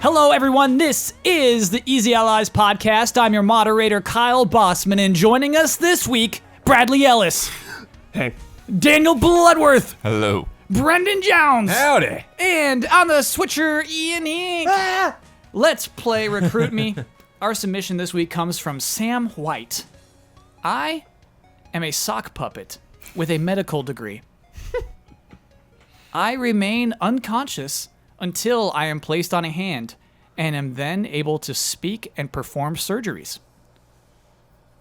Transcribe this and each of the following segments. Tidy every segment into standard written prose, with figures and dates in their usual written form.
Hello, everyone. This is the Easy Allies podcast. I'm your moderator, Kyle Bossman, and joining us this week, Bradley Ellis. Hey. Daniel Bloodworth. Hello. Brendan Jones. Howdy. And on the switcher, Ian Hink. Let's play Recruit Me. Our submission this week comes from Sam White. I am a sock puppet with a medical degree. I remain unconscious until I am placed on a hand and am then able to speak and perform surgeries.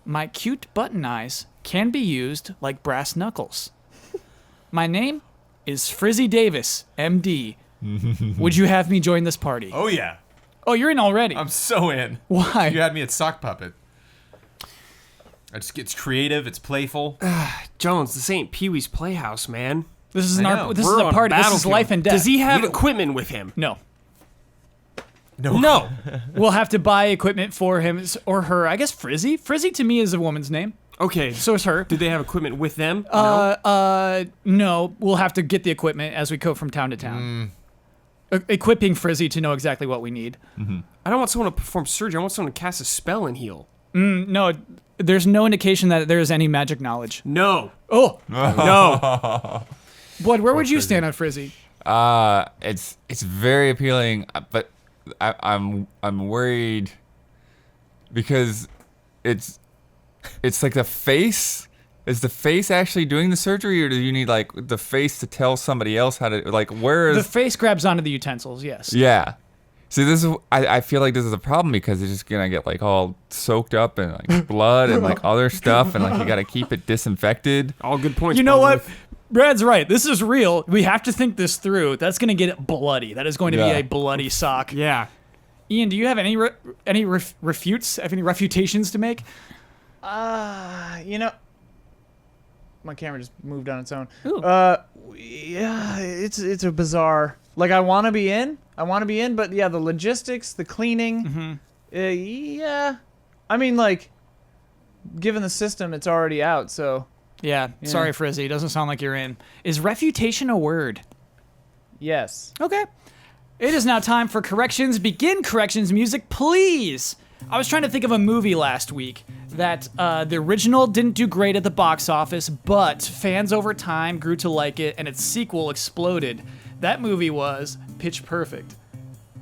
My cute button eyes can be used like brass knuckles. My name is Frizzy Davis, MD. Would you have me join this party? Oh, yeah. Oh, you're in already. I'm so in. Why? You had me at sock puppet. It's creative. It's playful. Jones, this ain't Pee-wee's Playhouse, man. This is this is We're a on party. This is battlefield. life and death. Does he have equipment with him? No. No. We'll have to buy equipment for him or her. I guess Frizzy. Frizzy to me is a woman's name. Okay. So is her. Do they have equipment with them? No. We'll have to get the equipment as we go from town to town. Equipping Frizzy to know exactly what we need. I don't want someone to perform surgery. I want someone to cast a spell and heal. No, there's no indication that there is any magic knowledge. No. Oh, No. Bud, where would you stand on Frizzy? It's very appealing, but I'm worried because it's like the face. Is the face actually doing the surgery, or do you need like the face to tell somebody else how to where is The face grabs onto the utensils. Yes. Yeah. See, this is I feel like this is a problem because it's just gonna get like all soaked up in like blood and like other stuff, and like you gotta keep it disinfected. All good points. You know what? Bloodworth. Brad's right. This is real. We have to think this through. That's going to get it bloody. That is going to be a bloody sock. Yeah. Ian, do you have any refutes? Have any refutations to make? You know, my camera just moved on its own. Ooh. Yeah, it's a bizarre. Like I want to be in, but yeah, the logistics, the cleaning. Yeah, I mean, like, given the system, it's already out, so. Yeah. Sorry, Frizzy. It doesn't sound like you're in. Is refutation a word? Yes. Okay. It is now time for corrections. Begin corrections music, please. I was trying to think of a movie last week that the original didn't do great at the box office, but fans over time grew to like it, and its sequel exploded. That movie was Pitch Perfect.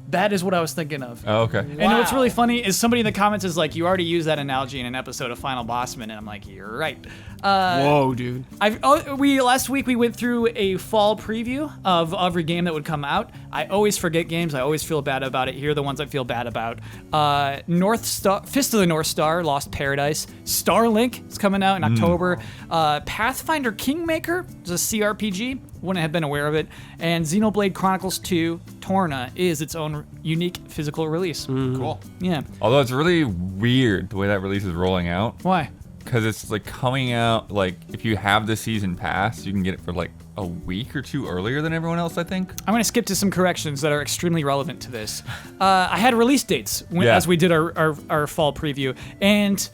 That is what I was thinking of. Oh, okay. And what's really funny is somebody in the comments is like, you already used that analogy in an episode of Final Bossman, and I'm like, you're right. Whoa, dude. Last week we went through a fall preview of every game that would come out. I always forget games. I always feel bad about it. Here are the ones I feel bad about. Fist of the North Star, Lost Paradise. Starlink is coming out in October. Pathfinder Kingmaker is a CRPG. Wouldn't have been aware of it. And Xenoblade Chronicles 2 Torna is its own unique physical release. Cool. Yeah. Although it's really weird the way that release is rolling out. Why? Because it's like coming out, like if you have the season pass, you can get it for like a week or two earlier than everyone else, I think. I'm going to skip to some corrections that are extremely relevant to this. I had release dates as we did our fall preview, and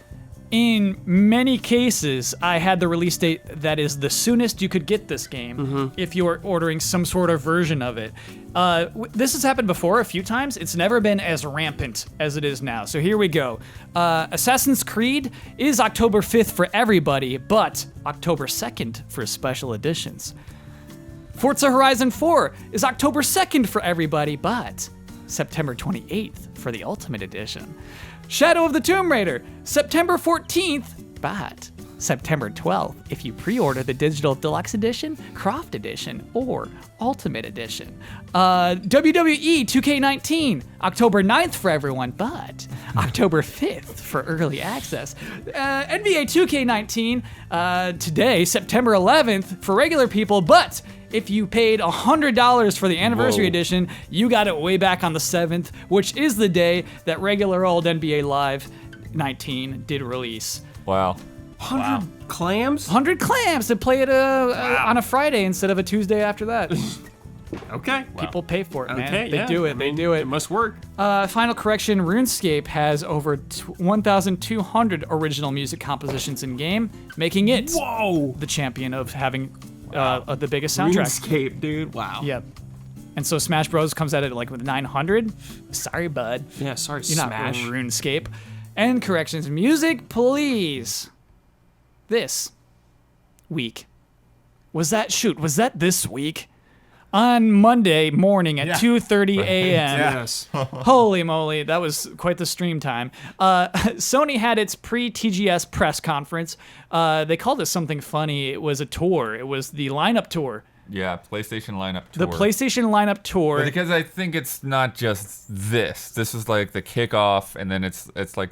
in many cases, I had the release date that is the soonest you could get this game if you are ordering some sort of version of it. This has happened before a few times. It's never been as rampant as it is now. So here we go. Assassin's Creed is October 5th for everybody, but October 2nd for special editions. Forza Horizon 4 is October 2nd for everybody, but September 28th for the Ultimate Edition. Shadow of the Tomb Raider, September 14th, but September 12th if you pre-order the Digital Deluxe Edition, Croft Edition, or Ultimate Edition. WWE 2K19, October 9th for everyone, but October 5th for early access. NBA 2K19, today, September 11th for regular people, but if you paid $100 for the anniversary edition, you got it way back on the 7th, which is the day that regular old NBA Live 19 did release. Wow. 100 clams? 100 clams to play it on a Friday instead of a Tuesday after that. Okay. People pay for it, man. Okay, They yeah. do it. I mean, They do it. It must work. Final correction, RuneScape has over 1,200 original music compositions in game, making it Whoa! the champion of having the biggest soundtrack. RuneScape, dude. Wow. Yep. And so Smash Bros comes at it like with 900. Sorry, bud. Yeah, sorry, You're Smash. not RuneScape. And corrections. Music, please. This week. Was that this week? On Monday morning at 2:30 a.m. Yes. Holy moly, that was quite the stream time. Sony had its pre-TGS press conference. They called it something funny. It was a tour. It was the lineup tour. Yeah, PlayStation lineup tour. The PlayStation lineup tour. But because I think it's not just this. This is like the kickoff, and then it's like,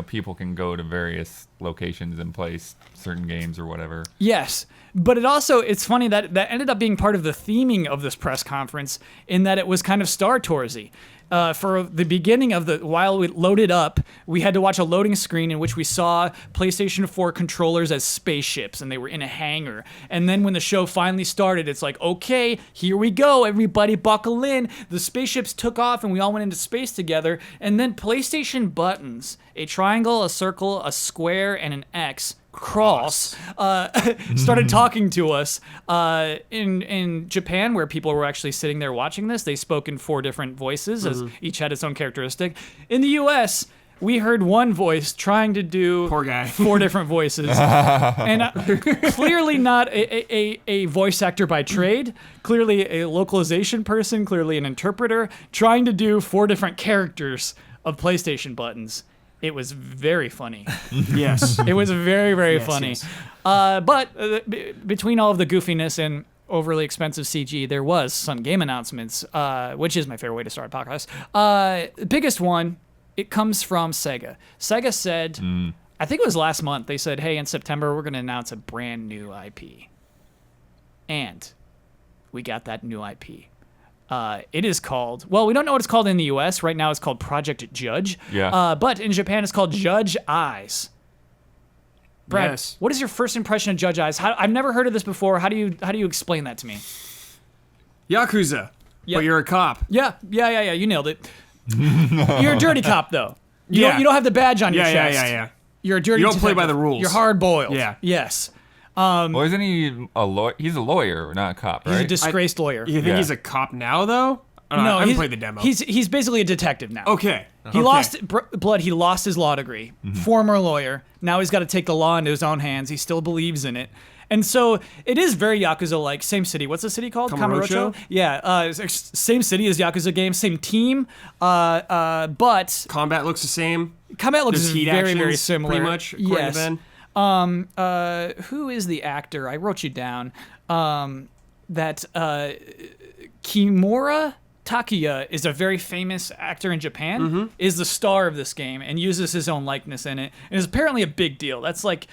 people can go to various locations and play certain games or whatever. Yes, but it's funny that ended up being part of the theming of this press conference in that it was kind of Star Toursy. For the beginning of while we loaded up, we had to watch a loading screen in which we saw PlayStation 4 controllers as spaceships, and they were in a hangar. And then when the show finally started, it's like, okay, here we go, everybody buckle in. The spaceships took off, and we all went into space together. And then PlayStation buttons, a triangle, a circle, a square, and an X, cross, started talking to us. In Japan, where people were actually sitting there watching this, they spoke in 4 different voices, as each had its own characteristic. In the US, we heard one voice trying to do Poor guy. 4 different voices. And clearly not a voice actor by trade, clearly a localization person, clearly an interpreter, trying to do 4 different characters of PlayStation buttons. It was very funny. Yes. It was very, very Yes, funny. yes. But between all of the goofiness and overly expensive CG, there was some game announcements, which is my favorite way to start a podcast. The biggest one, it comes from Sega. Sega said, I think it was last month, they said, hey, in September, we're going to announce a brand new IP. And we got that new IP. It is called, we don't know what it's called in the US. Right now it's called Project Judge. Yeah. But in Japan it's called Judge Eyes. Brad, Yes. what is your first impression of Judge Eyes? I've never heard of this before. How do you explain that to me? Yakuza. Yep. But you're a cop. Yeah. You nailed it. You're a dirty cop though. You Yeah. don't have the badge on your Yeah, chest. yeah. You're a dirty You don't play by detective. the rules. You're hard boiled. Yeah. Yes. Well, isn't he a lawyer? He's a lawyer, not a cop, He's right? a disgraced lawyer. You think Yeah. he's a cop now, though? I haven't played the demo. He's basically a detective now. Okay. He lost blood. He lost his law degree. Former lawyer. Now he's got to take the law into his own hands. He still believes in it, and so it is very Yakuza-like. Same city. What's the city called? Kamurocho? Yeah. Same city as Yakuza games. Same team. But Combat looks the same. combat looks There's heat very, actions, very similar. pretty much, according yes. to Ben. Who is the actor? I wrote you down. That Kimura Takuya is a very famous actor in Japan, is the star of this game and uses his own likeness in it, and is apparently a big deal. It's like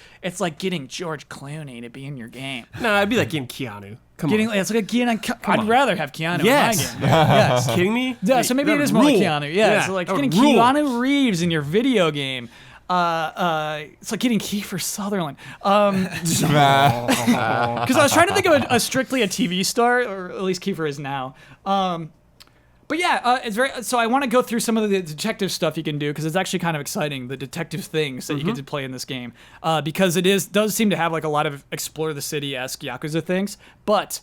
getting George Clooney to be in your game. No, I'd be like getting Keanu. Come on. It's like I'd on. rather have Keanu Yes. in my game. Yes. Kidding me? Yeah, so maybe it is more like Keanu. Yeah, so like a getting rule. Keanu Reeves in your video game. It's like getting Kiefer Sutherland. Because I was trying to think of a strictly a TV star, or at least Kiefer is now. But yeah, it's very. So I want to go through some of the detective stuff you can do because it's actually kind of exciting, the detective things that you get to play in this game. Because does seem to have like a lot of explore the city-esque Yakuza things, but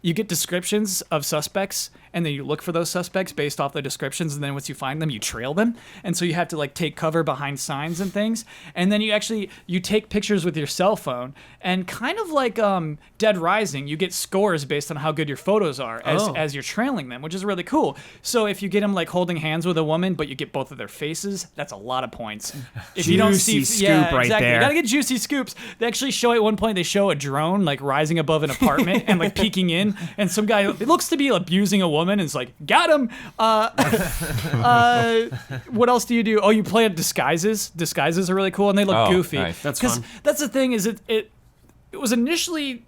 you get descriptions of suspects, and then you look for those suspects based off the descriptions, and then once you find them, you trail them. And so you have to like take cover behind signs and things, and then you take pictures with your cell phone, and kind of like Dead Rising, you get scores based on how good your photos are as you're trailing them, which is really cool. So if you get them like holding hands with a woman, but you get both of their faces, that's a lot of points. If you don't see, Juicy scoop right exactly. there. You gotta get juicy scoops. They actually show at one point they show a drone like rising above an apartment and like peeking in, and some guy it looks to be abusing a woman, and it's like got him. What else do you do? Oh, you play at disguises. Disguises are really cool, and they look goofy. Nice. That's 'Cause fun. that's the thing is it was initially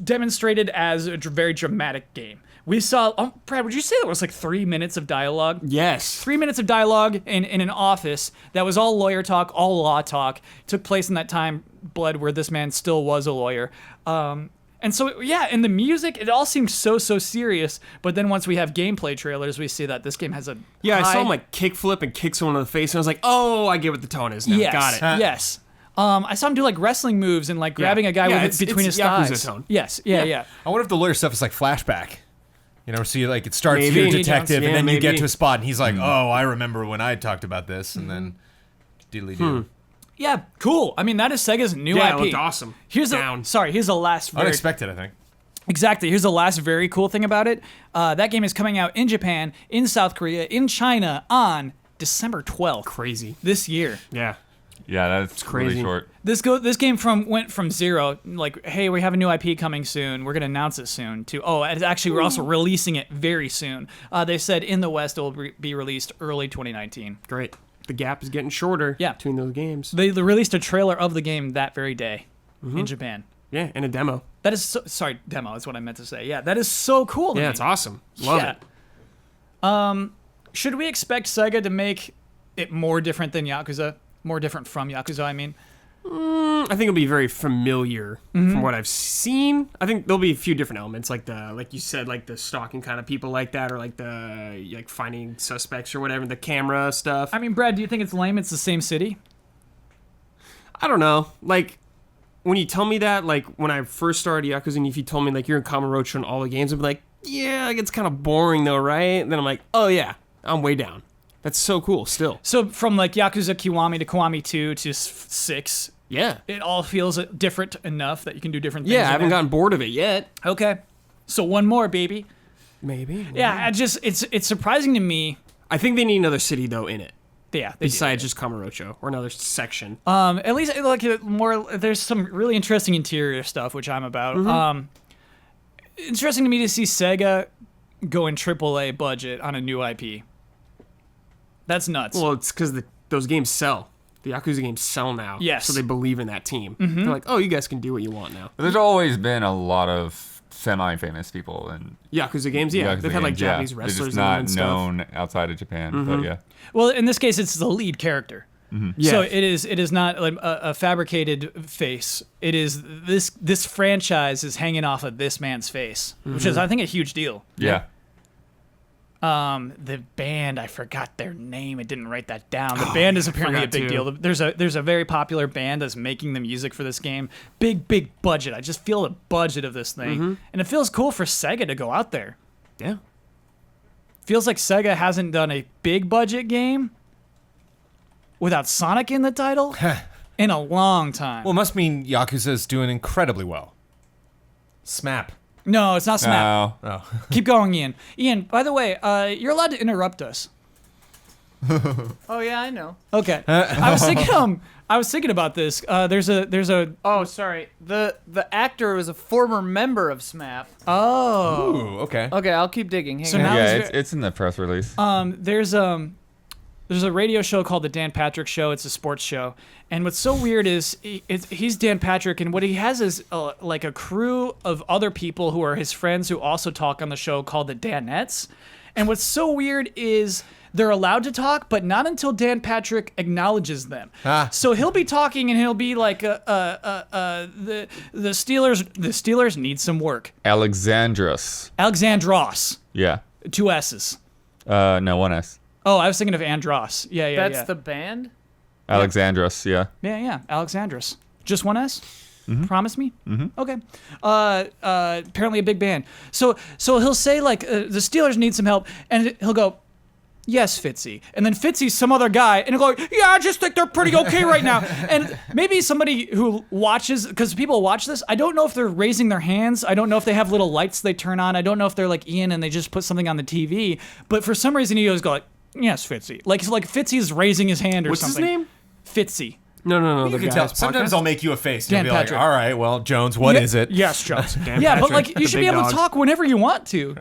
demonstrated as a very dramatic game. We saw, Brad, would you say there was like 3 minutes of dialogue? Yes. 3 minutes of dialogue in an office that was all lawyer talk, all law talk. Took place in that time, Blood, where this man still was a lawyer. And so, yeah, and the music, it all seemed so serious. But then once we have gameplay trailers, we see that this game has a Yeah, I saw high- him like kickflip and kick someone in the face, and I was like, oh, I get what the tone is now. Yes, Got it. yes. I saw him do like wrestling moves and like grabbing a guy between his thighs. Yakuza tone. Yes, yeah. I wonder if the lawyer stuff is like flashback. You know, so it starts Maybe. here, detective, and then you get maybe. to a spot, and he's like, "Oh, I remember when I talked about this," and then diddly do. Yeah, cool. I mean, that is Sega's new Yeah, IP. it looked awesome. Here's Down. here's the last very Unexpected, I think. Exactly. Here's the last very cool thing about it. That game is coming out in Japan, in South Korea, in China on December 12th Crazy. this year. Yeah. Yeah, that's crazy. really short. This game went from zero, like, hey, we have a new IP coming soon, we're gonna announce it soon, to and actually we're also releasing it very soon. They said in the West it will be released early 2019. Great. The gap is getting shorter between those games. They released a trailer of the game that very day in Japan. Yeah, and a demo. That is demo is what I meant to say. Yeah, that is so cool. To Yeah, me. it's awesome. Love it. Should we expect Sega to make it more different than Yakuza? More different from Yakuza, I mean. I think it'll be very familiar from what I've seen. I think there'll be a few different elements, like you said, like the stalking kind of people like that, or like the finding suspects or whatever, the camera stuff. I mean, Brad, do you think it's lame it's the same city? I don't know. Like, when you tell me that, like, when I first started Yakuza, and if you told me, like, you're in Kamurocho in all the games, I'd be like, yeah, it gets kind of boring, though, right? And then I'm like, oh, yeah, I'm way down. That's so cool, still. So from, like, Yakuza Kiwami to Kiwami 2 to 6, Yeah. it all feels different enough that you can do different things. Yeah, I in haven't there? gotten bored of it yet. Okay. So one more, baby. Maybe. Yeah, it's surprising to me. I think they need another city, though, in it. Yeah, they do. Besides just Kamurocho, or another section. At least like more. There's some really interesting interior stuff which I'm about. Interesting to me to see Sega go in AAA budget on a new IP. That's nuts. Well, it's because those games sell. The Yakuza games sell now. Yes. So they believe in that team. They're like, oh, you guys can do what you want now. But there's always been a lot of semi-famous people in Yakuza games, yeah. Yakuza They've had like games, yeah. Japanese They're wrestlers just in them not and stuff. known outside of Japan, but yeah. Well, in this case, it's the lead character. Yeah. So it is not like a fabricated face. It is this franchise is hanging off of this man's face, which is I think a huge deal. Yeah. The band, I forgot their name. I didn't write that down. The band is apparently a forgot big too. deal. There's a very popular band that's making the music for this game. Big budget. I just feel the budget of this thing, and it feels cool for Sega to go out there. Yeah. Feels like Sega hasn't done a big budget game without Sonic in the title in a long time. Well, it must mean Yakuza's doing incredibly well. SMAP. No, it's not Smack. No. Oh. Keep going, Ian. Ian, by the way, you're allowed to interrupt us. Oh yeah, I know. Okay. I was thinking about this. There's a Oh, sorry. The actor was a former member of SMAP. oh. Ooh, okay. Okay, I'll keep digging. Hang So on. now Yeah, is it's in the press release. There's a radio show called the Dan Patrick Show. It's a sports show, and what's so weird is he's Dan Patrick, and what he has is like a crew of other people who are his friends who also talk on the show called the Danettes. And what's so weird is they're allowed to talk, but not until Dan Patrick acknowledges them. So he'll be talking, and he'll be like, the Steelers need some work. Alexandros, Yeah. 2 S's. No, 1 S. Oh, I was thinking of Andros. Yeah. That's the band? Alexandros, yeah. Yeah, Alexandros. Just 1 S? Promise me? Okay. Apparently a big band. So he'll say, like, the Steelers need some help, and he'll go, yes, Fitzy. And then Fitzy's some other guy, and he'll go, yeah, I just think they're pretty okay right now. And maybe somebody who watches, because people watch this, I don't know if they're raising their hands. I don't know if they have little lights they turn on. I don't know if they're like Ian and they just put something on the TV. But for some reason, he always go like, yes, Fitzy. Like Fitzy's raising his hand or What's something. his name? Fitzy. No. You The can guy tell. who's Sometimes podcast? I'll make you a face. And Dan you'll be Patrick. like, all right, well, Jones, what is it? Yes, Jones. Dan Yeah, but Patrick, like you the should be big able dog. to talk whenever you want to.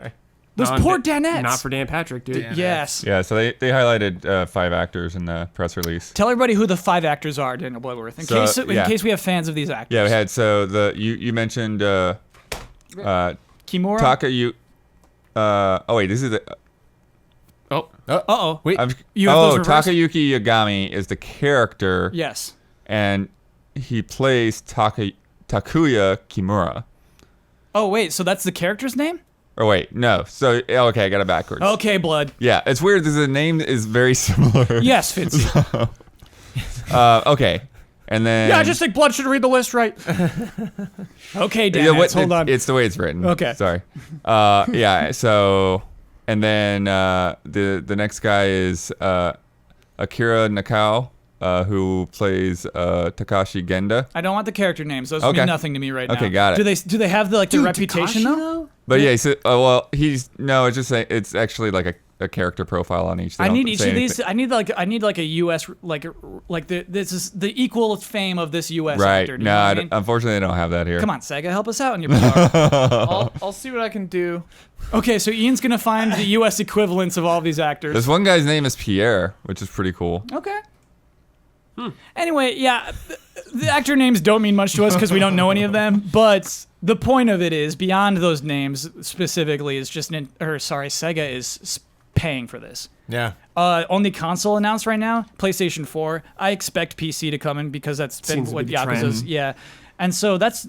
Those No, poor Dan- Danettes. Not for Dan Patrick, dude. Yes. Yeah, so they highlighted 5 actors in the press release. Tell everybody who the 5 actors are, Daniel Bloodworth, in case we have fans of these actors. Yeah, we had, so you mentioned Kimura. Takayu. Oh wait, this is the. Oh. Uh-oh. Wait. You have those reversed? Takayuki Yagami is the character, Yes. and he plays Takuya Kimura. Oh wait, so that's the character's name? Or wait, no. So okay, I got it backwards. Okay, Blood. Yeah, it's weird because the name is very similar. Yes, Fitzy. Okay. And then Yeah, I just think Blood should read the list right. Okay, Dan, hold on. It's the way it's written. Okay. Sorry. Yeah. So, and then the next guy is Akira Nakao, who plays Takashi Genda. I don't want the character names. Those Okay. mean nothing to me right now. Okay, got it. Do they have the reputation though? But yeah, it's just it's actually like a character profile on each. They I don't need each say of these. anything. I need like a U.S. This is the equal fame of this U.S. Right. actor. Do you No, know what I mean? Unfortunately, they don't have that here. Come on, Sega, help us out in your bizarre. I'll see what I can do. Okay, so Ian's gonna find the U.S. equivalents of all these actors. This one guy's name is Pierre, which is pretty cool. Okay. Anyway, yeah, the actor names don't mean much to us because we don't know any of them. But the point of it is, beyond those names specifically, is just Sega is paying for this. Yeah. Only console announced right now, PlayStation 4. I expect PC to come in because that's been Seems to what be the Yakuza's. trend. Yeah. And so that's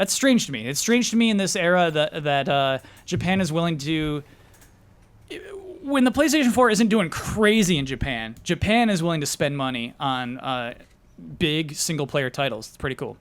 strange to me. It's strange to me in this era that Japan is willing to. When the PlayStation 4 isn't doing crazy in Japan, Japan is willing to spend money on big single-player titles. It's pretty cool.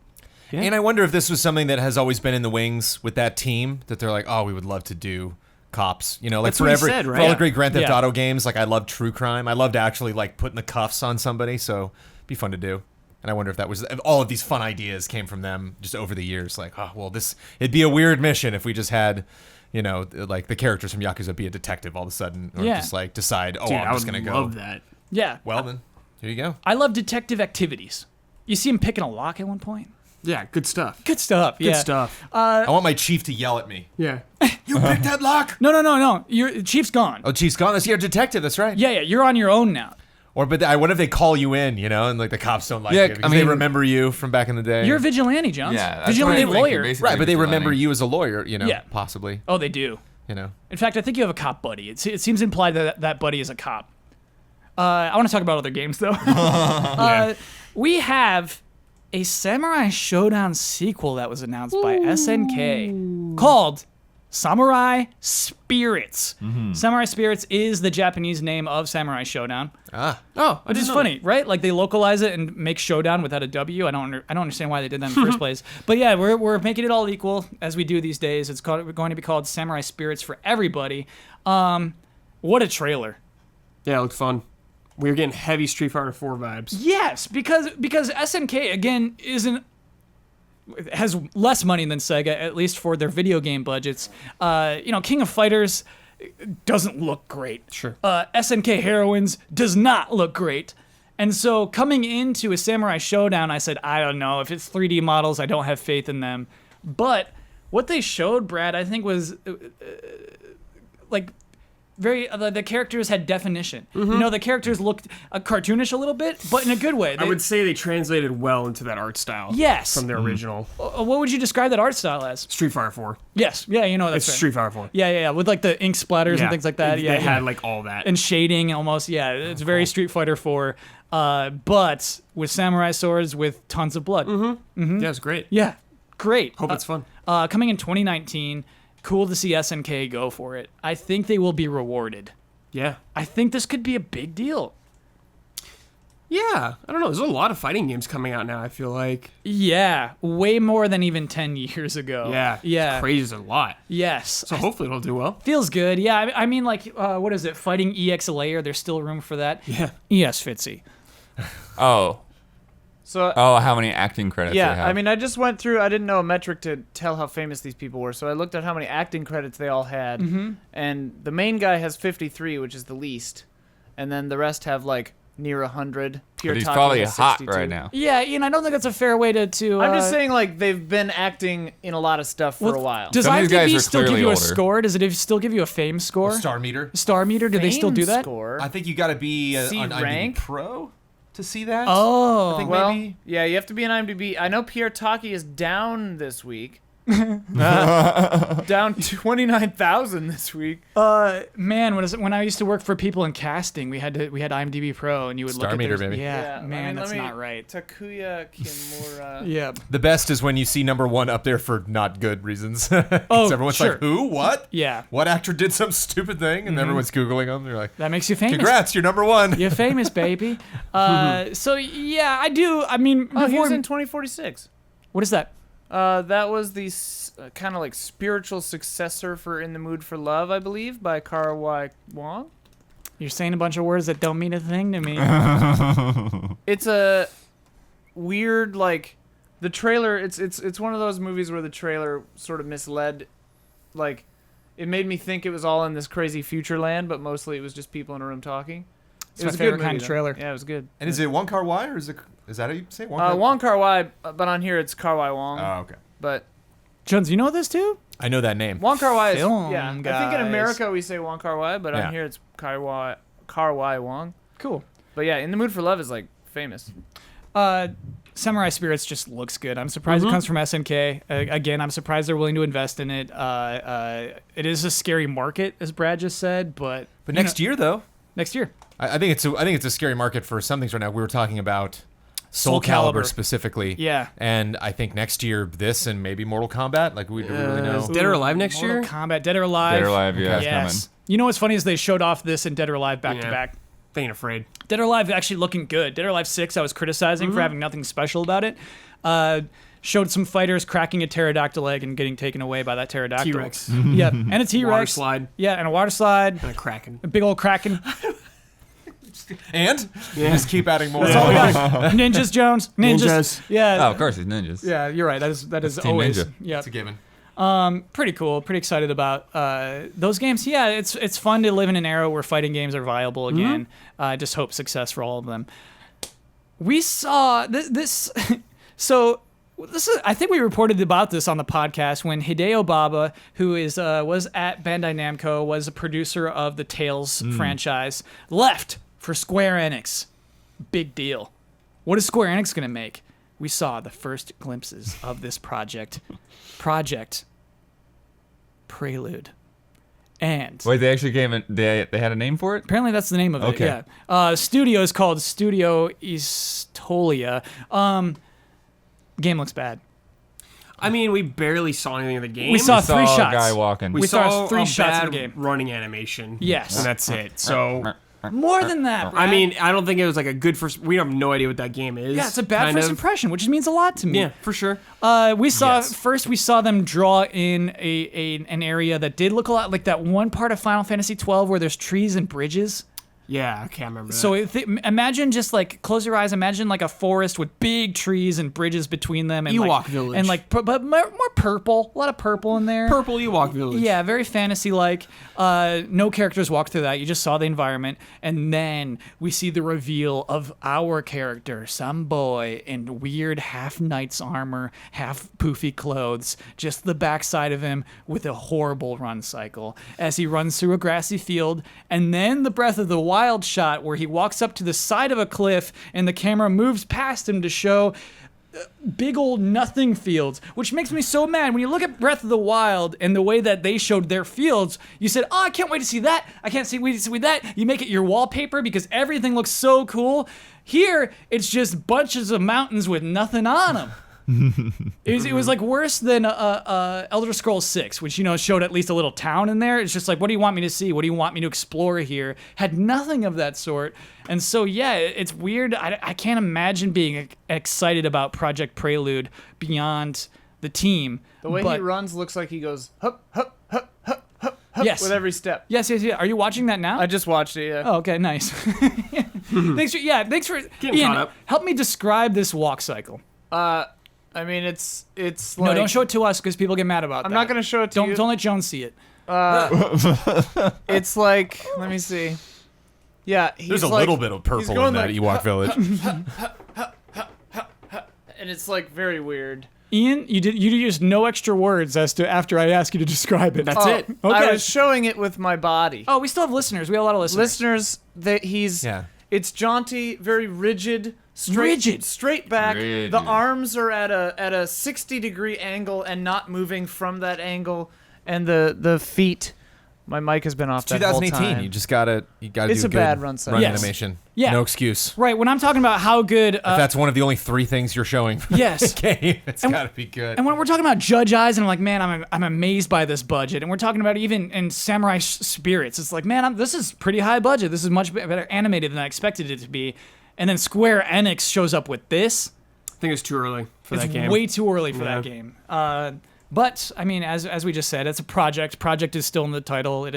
Yeah. And I wonder if this was something that has always been in the wings with that team, that they're like, oh, we would love to do cops. You know, like That's what he said, for right? all the great Grand Theft Yeah. Auto games, like I love true crime. I love to actually like putting the cuffs on somebody, so it'd be fun to do. And I wonder if all of these fun ideas came from them just over the years. Like, oh, well, it'd be a weird mission if we just had, you know, like the characters from Yakuza be a detective all of a sudden, or Yeah. just like decide, oh, Dude, I'm I just would gonna go. love that. Yeah. Well, then here you go. I love detective activities. You see him picking a lock at one point? Yeah, good stuff. Good stuff. Good Yeah. stuff. I want my chief to yell at me. Yeah. You picked that lock? No. Your Chief's gone. Oh, chief's gone. That's your detective. That's right. Yeah. You're on your own now. Or, what if they call you in, you know, and like the cops don't like Yeah, you because I mean- they remember you from back in the day. You're a vigilante, Jones. Yeah, that's vigilante what I think, lawyer. basically. right, but they remember vigilante. you as a lawyer, you know, Yeah. possibly, Oh, they do. you know. In fact, I think you have a cop buddy. It seems implied that that buddy is a cop. I want to talk about other games though. We have a Samurai Showdown sequel that was announced by SNK called Samurai Spirits. Samurai Spirits is the Japanese name of Samurai Showdown. Ah, Oh, Which is funny, right? Like they localize it and make Showdown without a W. I don't understand why they did that in the first place. But yeah, we're making it all equal as we do these days. It's going to be called Samurai Spirits for everybody. What a trailer! Yeah, it looked fun. We were getting heavy Street Fighter 4 vibes. Yes, because SNK again has less money than Sega, at least for their video game budgets. King of Fighters doesn't look great. Sure. SNK Heroines does not look great. And so coming into a Samurai Showdown, I said, I don't know. If it's 3D models, I don't have faith in them. But what they showed, Brad, I think was the characters had definition. The characters looked cartoonish a little bit, but in a good way. I would say they translated well into that art style. Yes. From their original What would you describe that art style as? Street Fighter 4. Yes. Yeah, that's It's fair. Street Fighter 4. Yeah, with like the ink splatters and things like that. They had like all that. and shading almost. Yeah, it's very Street Fighter 4, but with samurai swords with tons of blood. Yeah, it's great. Yeah, great. Hope it's fun. Coming in 2019. Cool to see SNK go for it. I think they will be rewarded. Yeah. I think this could be a big deal. Yeah. I don't know. There's a lot of fighting games coming out now, I feel like. Yeah, way more than even 10 years ago. Yeah. Yeah. It's crazy. There's a lot. Yes. So hopefully it'll do well. Feels good. Yeah, I mean, like, what is it? Fighting EX Layer. There's still room for that. Yeah. Yes, Fitzy. Oh, So how many acting credits? they yeah, have. I mean, I just went through. I didn't know a metric to tell how famous these people were, so I looked at how many acting credits they all had, and the main guy has 53, which is the least, and then the rest have like near 100. But he's Taki probably has hot 62. right now. Yeah, Ian, I don't think that's a fair way to I'm just saying, like, they've been acting in a lot of stuff for a while. Does Some of these guys IMDb are still give clearly you a older. score? Does it still give you a fame score? star meter. Star meter? Do they still do Fame that? Score. I think you got to be C on IMDb rank? Pro to see that. Oh. I think Well, maybe. yeah, you have to be an IMDb. I know Pierre Taki is down this week. Down 29,000 this week. Man, when I used to work for people in casting, we had IMDb Pro, and you would Star look at meter, their, baby. Yeah, man, let that's me- not right. Takuya Kimura. Yeah. The best is when you see number 1 up there for not good reasons. 'Cause Oh, everyone's sure. like, who? What? Yeah. What actor did some stupid thing? And everyone's Googling them. They're like, That makes you famous. congrats, you're number 1. You're famous, baby. So yeah, I do. I mean, Oh, he before, was in 2046. what is that? That was the kind of like spiritual successor for In the Mood for Love, I believe, by Karawai Wong. You're saying a bunch of words that don't mean a thing to me. It's a weird, like, the trailer. It's one of those movies where the trailer sort of misled. Like, it made me think it was all in this crazy future land, but mostly it was just people in a room talking. It's my favorite kind of trailer. Yeah, it was good. And is it Wong Kar-wai or is that how you say it? Wong Kar-wai? Wong Kar-wai, but on here it's Kar-wai Wong. Oh, okay. But Jones, you know this too? I know that name. Wong Kar-wai is, Film yeah. I think guys. in America we say Wong Kar-wai, but Yeah. on here it's Kar-wai Wong. Cool. But yeah, In the Mood for Love is like famous. Samurai Spirits just looks good. I'm surprised it comes from SNK. Again, I'm surprised they're willing to invest in it. It is a scary market, as Brad just said, but Next year, though, next year. I think it's a scary market for some things right now. We were talking about Soul Calibur Calibur. specifically. Yeah. And I think next year this and maybe Mortal Kombat. Like we don't really know. Is Dead or Alive next Mortal year? Kombat, Dead or Alive. Dead or Alive, yeah, it's Yes. You know what's funny is they showed off this and Dead or Alive back to Yeah. back. They ain't afraid. Dead or Alive actually looking good. Dead or Alive 6 I was criticizing for having nothing special about it. Showed some fighters cracking a pterodactyl egg and getting taken away by that pterodactyl. T-Rex. Yeah, and a T-Rex. Water slide. Yeah, and a water slide. And a Kraken. A big old kraken. And just keep adding more. That's all we got. Ninjas, Jones. Ninjas. Ninjas. Yeah. Oh, of course, it's ninjas. Yeah, you're right. That is Team always. Ninja. Yeah. It's a given. Pretty cool. Pretty excited about those games. Yeah, it's fun to live in an era where fighting games are viable again. I just hope success for all of them. We saw this. So this is, I think we reported about this on the podcast when Hideo Baba, who was at Bandai Namco, was a producer of the Tales franchise, left for Square Enix. Big deal. What is Square Enix going to make? We saw the first glimpses of this project. Project Prelude. And Wait, they actually came in. They had a name for it? apparently that's the name of it. Okay. Yeah. Studio is called Studio Estolia. Game looks bad. I mean, we barely saw anything of the game. We saw Saw three a shots. guy walking. We we saw saw three a shots of bad the game. running animation. Yes. And that's it. So, More than that. I Brad. mean, I don't think it was like a good first. We have no idea what that game is. yeah, it's a bad kind first of. impression, which means a lot to me. Yeah, for sure. We saw Yes. first. We saw them draw in an area that did look a lot like that one part of Final Fantasy XII where there's trees and bridges. Yeah, I can't remember that. So imagine just like close your eyes. Imagine like a forest with big trees and bridges between them, and Ewok like, Village. and like but more purple. A lot of purple in there. Purple Ewok Village. Yeah, very fantasy-like. No characters walk through that. You just saw the environment, and then we see the reveal of our character, some boy in weird half knight's armor, half poofy clothes, just the backside of him with a horrible run cycle as he runs through a grassy field, and then the Breath of the Wild shot where he walks up to the side of a cliff and the camera moves past him to show big old nothing fields, which makes me so mad. When you look at Breath of the Wild and the way that they showed their fields, you said, oh, I can't wait to see that. I can't wait to see that. You make it your wallpaper because everything looks so cool. Here, it's just bunches of mountains with nothing on them. It was like worse than Elder Scrolls 6, which, showed at least a little town in there. It's just like, what do you want me to see? What do you want me to explore here? Had nothing of that sort. And so, yeah, it's weird. I can't imagine being excited about Project Prelude beyond the team. The way but, he runs looks like he goes hup, hup, hup, hup, hup, hup Yes. with every step. Yes. Are you watching that now? I just watched it, yeah. Oh, okay, nice. Thanks for Getting Ian, caught up. help me describe this walk cycle. I mean, it's like... No, don't show it to us because people get mad about that. I'm not going to show it to you. Don't let Jones see it. It's like, let me see. Yeah, he's There's a like, little bit of he's purple going in that like, Ewok village. and it's like very weird. Ian, you used no extra words as to after I asked you to describe it. That's it. Okay. I was showing it with my body. Oh, we still have listeners. We have a lot of listeners. Listeners, that he's Yeah. It's jaunty, very rigid, straight back. Rigid. The arms are at a 60-degree angle and not moving from that angle, and the feet. My mic has been off that whole 2018. time. You just gotta It's do a good bad run size. run Yes. animation. Yeah. No excuse. Right, when I'm talking about how good... If that's one of the only 3 things you're showing for Yes. the game, it's gotta be good. And when we're talking about Judge Eyes, and I'm like, man, I'm amazed by this budget. And we're talking about even in Samurai Spirits, it's like, man, this is pretty high budget. This is much better animated than I expected it to be. And then Square Enix shows up with this. I think it's too early for It's that game. way too early for Yeah. that game. But I mean, as we just said, it's a project. Project is still in the title.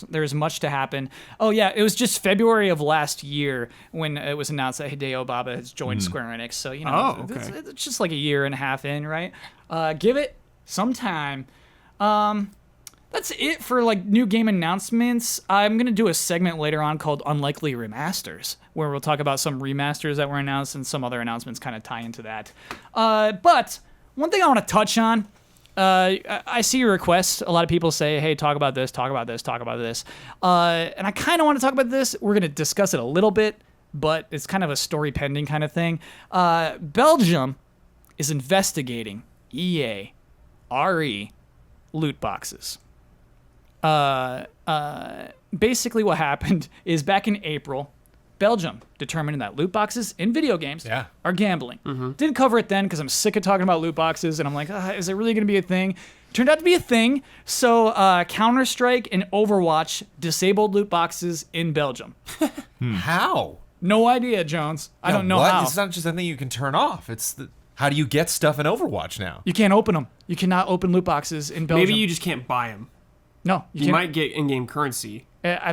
There is much to happen. Oh yeah, it was just February of last year when it was announced that Hideo Baba has joined Square Enix. So you know, Oh, okay. it's just like a year and a half in, right? Give it some time. That's it for like new game announcements. I'm gonna do a segment later on called Unlikely Remasters, where we'll talk about some remasters that were announced and some other announcements kind of tie into that. But one thing I want to touch on. I see your requests. A lot of people say, hey, talk about this, talk about this, talk about this. And I kind of want to talk about this. We're going to discuss it a little bit, but it's kind of a story pending kind of thing. Belgium is investigating EA, RE, loot boxes. Basically what happened is back in April, Belgium determined that loot boxes in video games are gambling. Didn't cover it then because I'm sick of talking about loot boxes, and I'm like, is it really going to be a thing? Turned out to be a thing. So Counter-Strike and Overwatch disabled loot boxes in Belgium. How? No idea, Jones. I don't know what? how. It's not just something you can turn off. How do you get stuff in Overwatch now? You can't open them. You cannot open loot boxes in Belgium. Maybe you just can't buy them. No, You might get in-game currency.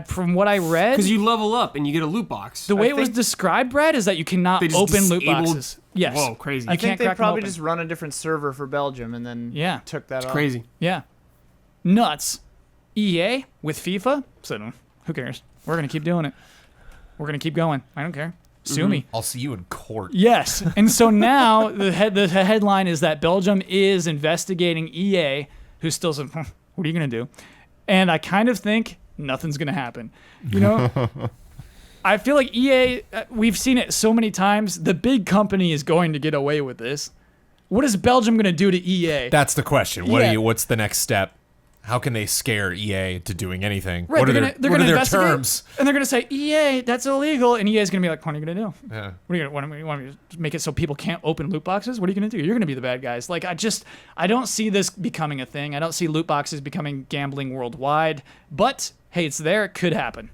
From what I read, Because you level up and you get a loot box. the way it was described, Brad, is that you cannot They just open loot disabled- boxes. Yes. Whoa, crazy. You I can't think they crack them probably open. just run a different server for Belgium and then Yeah. took that off. Crazy. Yeah. Nuts. EA with FIFA said, who cares? We're going to keep doing it. We're going to keep going. I don't care. Sue me. I'll see you in court. Yes. And so now the headline is that Belgium is investigating EA, who still said, what are you going to do? And I kind of think nothing's going to happen. You know? I feel like EA, we've seen it so many times. The big company is going to get away with this. What is Belgium going to do to EA? That's the question. Yeah. What's the next step? How can they scare EA to doing anything? Right, What are they're their, gonna what are their investigate, terms? and they're gonna say EA, that's illegal, and EA's gonna be like, what are you gonna do? Yeah. What are you gonna want me to make it so people can't open loot boxes? What are you gonna do? You're gonna be the bad guys. Like I don't see this becoming a thing. I don't see loot boxes becoming gambling worldwide. But hey, it's there. It could happen.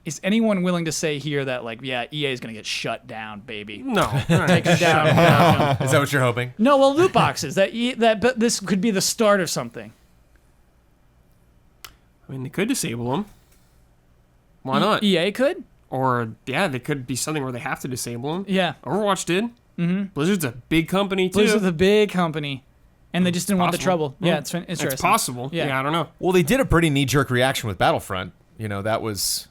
Is anyone willing to say here that like, yeah, EA is gonna get shut down, baby? No. Take it down. Belgium. Is that what you're hoping? No, well, loot boxes. But this could be the start of something. I mean, they could disable them. Why not? EA could. Or, yeah, they could be something where they have to disable them. Yeah. Overwatch did. Mm-hmm. Blizzard's a big company, too. Blizzard's a big company, and they just didn't want the Possible. trouble. Yeah, it's interesting. It's possible. Yeah. Yeah, I don't know. Well, they did a pretty knee-jerk reaction with Battlefront. You know, that was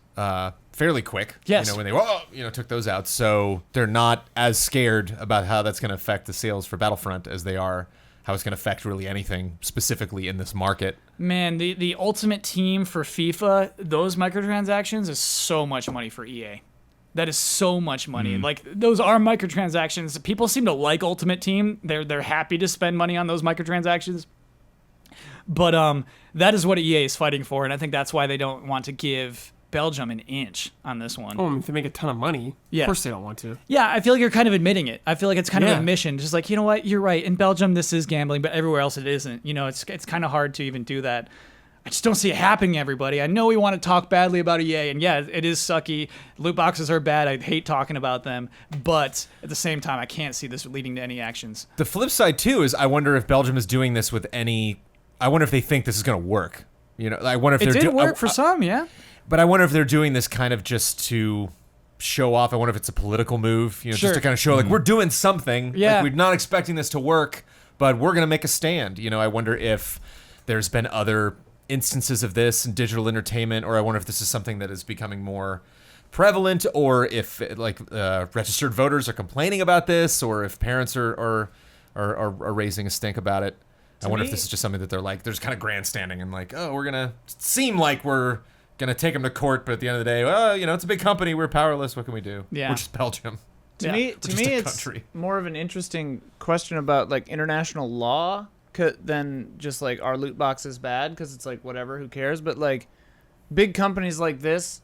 fairly quick. Yes. You know, when they took those out. So they're not as scared about how that's going to affect the sales for Battlefront as they are how it's going to affect really anything specifically in this market. Man, the Ultimate Team for FIFA, those microtransactions is so much money for EA. That is so much money. Like, those are microtransactions. People seem to like Ultimate Team. They're happy to spend money on those microtransactions. But that is what EA is fighting for, and I think that's why they don't want to give Belgium an inch on this one. Oh, I mean, if they make a ton of money, Yeah. of course they don't want to. Yeah, I feel like you're kind of admitting it. I feel like it's kind of Yeah. an admission. Just like, you know what, you're right. In Belgium, this is gambling, but everywhere else it isn't. You know, it's kind of hard to even do that. I just don't see it happening, everybody. I know we want to talk badly about EA, and yeah, it is sucky. Loot boxes are bad. I hate talking about them. But at the same time, I can't see this leading to any actions. The flip side, too, is I wonder if Belgium is doing this with any... I wonder if they think this is going to work. You know, I wonder if It they're did work for some, yeah. But I wonder if they're doing this kind of just to show off. I wonder if it's a political move, you know, Sure. just to kind of show like we're doing something. Yeah. Like, we're not expecting this to work, but we're going to make a stand. You know, I wonder if there's been other instances of this in digital entertainment, or I wonder if this is something that is becoming more prevalent, or if registered voters are complaining about this, or if parents are raising a stink about it. I wonder if this is just something that they're just kind of grandstanding and like, oh, we're gonna seem like we're gonna take them to court, but at the end of the day, well, it's a big company. We're powerless. What can we do? Yeah. We're just Belgium. To me, it's more of an interesting question about like international law than just like are loot boxes bad? Because it's like whatever, who cares? But like big companies like this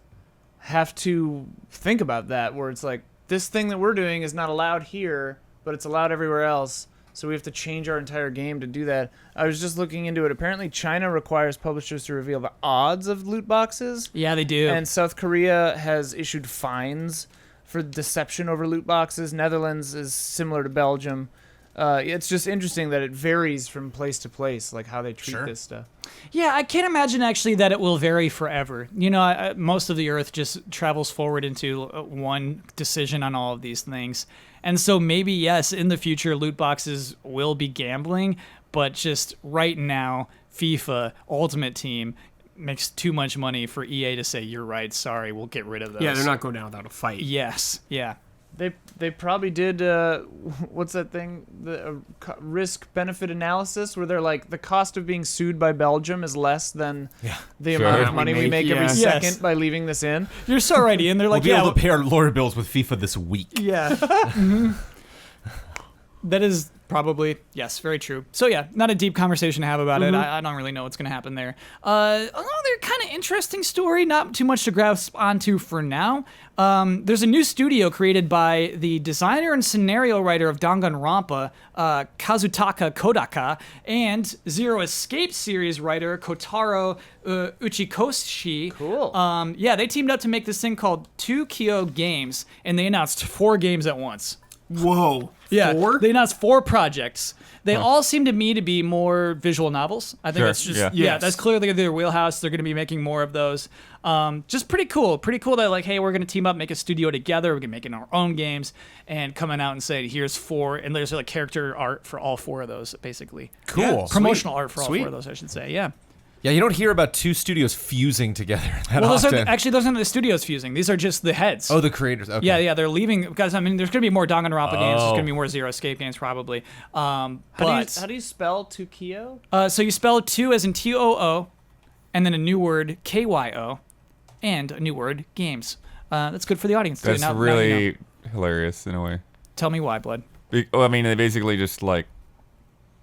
have to think about that, where it's like this thing that we're doing is not allowed here, but it's allowed everywhere else. So we have to change our entire game to do that. I was just looking into it. Apparently, China requires publishers to reveal the odds of loot boxes. Yeah, they do. And South Korea has issued fines for deception over loot boxes. Netherlands is similar to Belgium. It's just interesting that it varies from place to place, like how they treat this stuff. Yeah, I can't imagine actually that it will vary forever. Most of the Earth just travels forward into one decision on all of these things. And so maybe, yes, in the future, loot boxes will be gambling, but just right now, FIFA, Ultimate Team, makes too much money for EA to say, you're right, sorry, we'll get rid of those. Yeah, they're not going down without a fight. Yes, yeah. They probably did, what's that thing? The risk-benefit analysis, where they're like, the cost of being sued by Belgium is less than the amount of money we make every second by leaving this in. You're so right, Ian. They're like, we'll be able to pay our lawyer bills with FIFA this week. Yeah. That is probably, yes, very true. So yeah, not a deep conversation to have about it. I don't really know what's going to happen there. Another kind of interesting story, not too much to grasp onto for now. There's a new studio created by the designer and scenario writer of Danganronpa, Kazutaka Kodaka, and Zero Escape series writer Kotaro Uchikoshi. Cool. They teamed up to make this thing called 2Kyo Games, and they announced 4 games at once. Whoa. Yeah, 4? they announced 4 projects. They all seem to me to be more visual novels. I think Sure, it's just yeah. that's clearly their wheelhouse. They're going to be making more of those. Just pretty cool. Pretty cool that like, hey, we're going to team up, make a studio together. We're going to make our own games and coming out and say, here's 4, and there's like character art for all 4 of those, basically. Cool. Yeah, promotional art for all Sweet. 4 of those, I should say. Yeah. Yeah, you don't hear about 2 studios fusing together that Well, those often. those aren't the studios fusing. These are just the heads. Oh, the creators. Okay. Yeah, they're leaving because I mean, there's gonna be more Danganronpa games. There's gonna be more Zero Escape games probably. How do you spell Tukio? So you spell 2 as in TOO, and then a new word KYO, and a new word games. That's good for the audience too. That's Now you really know. hilarious in a way. Tell me why, Blood. I mean, they basically just like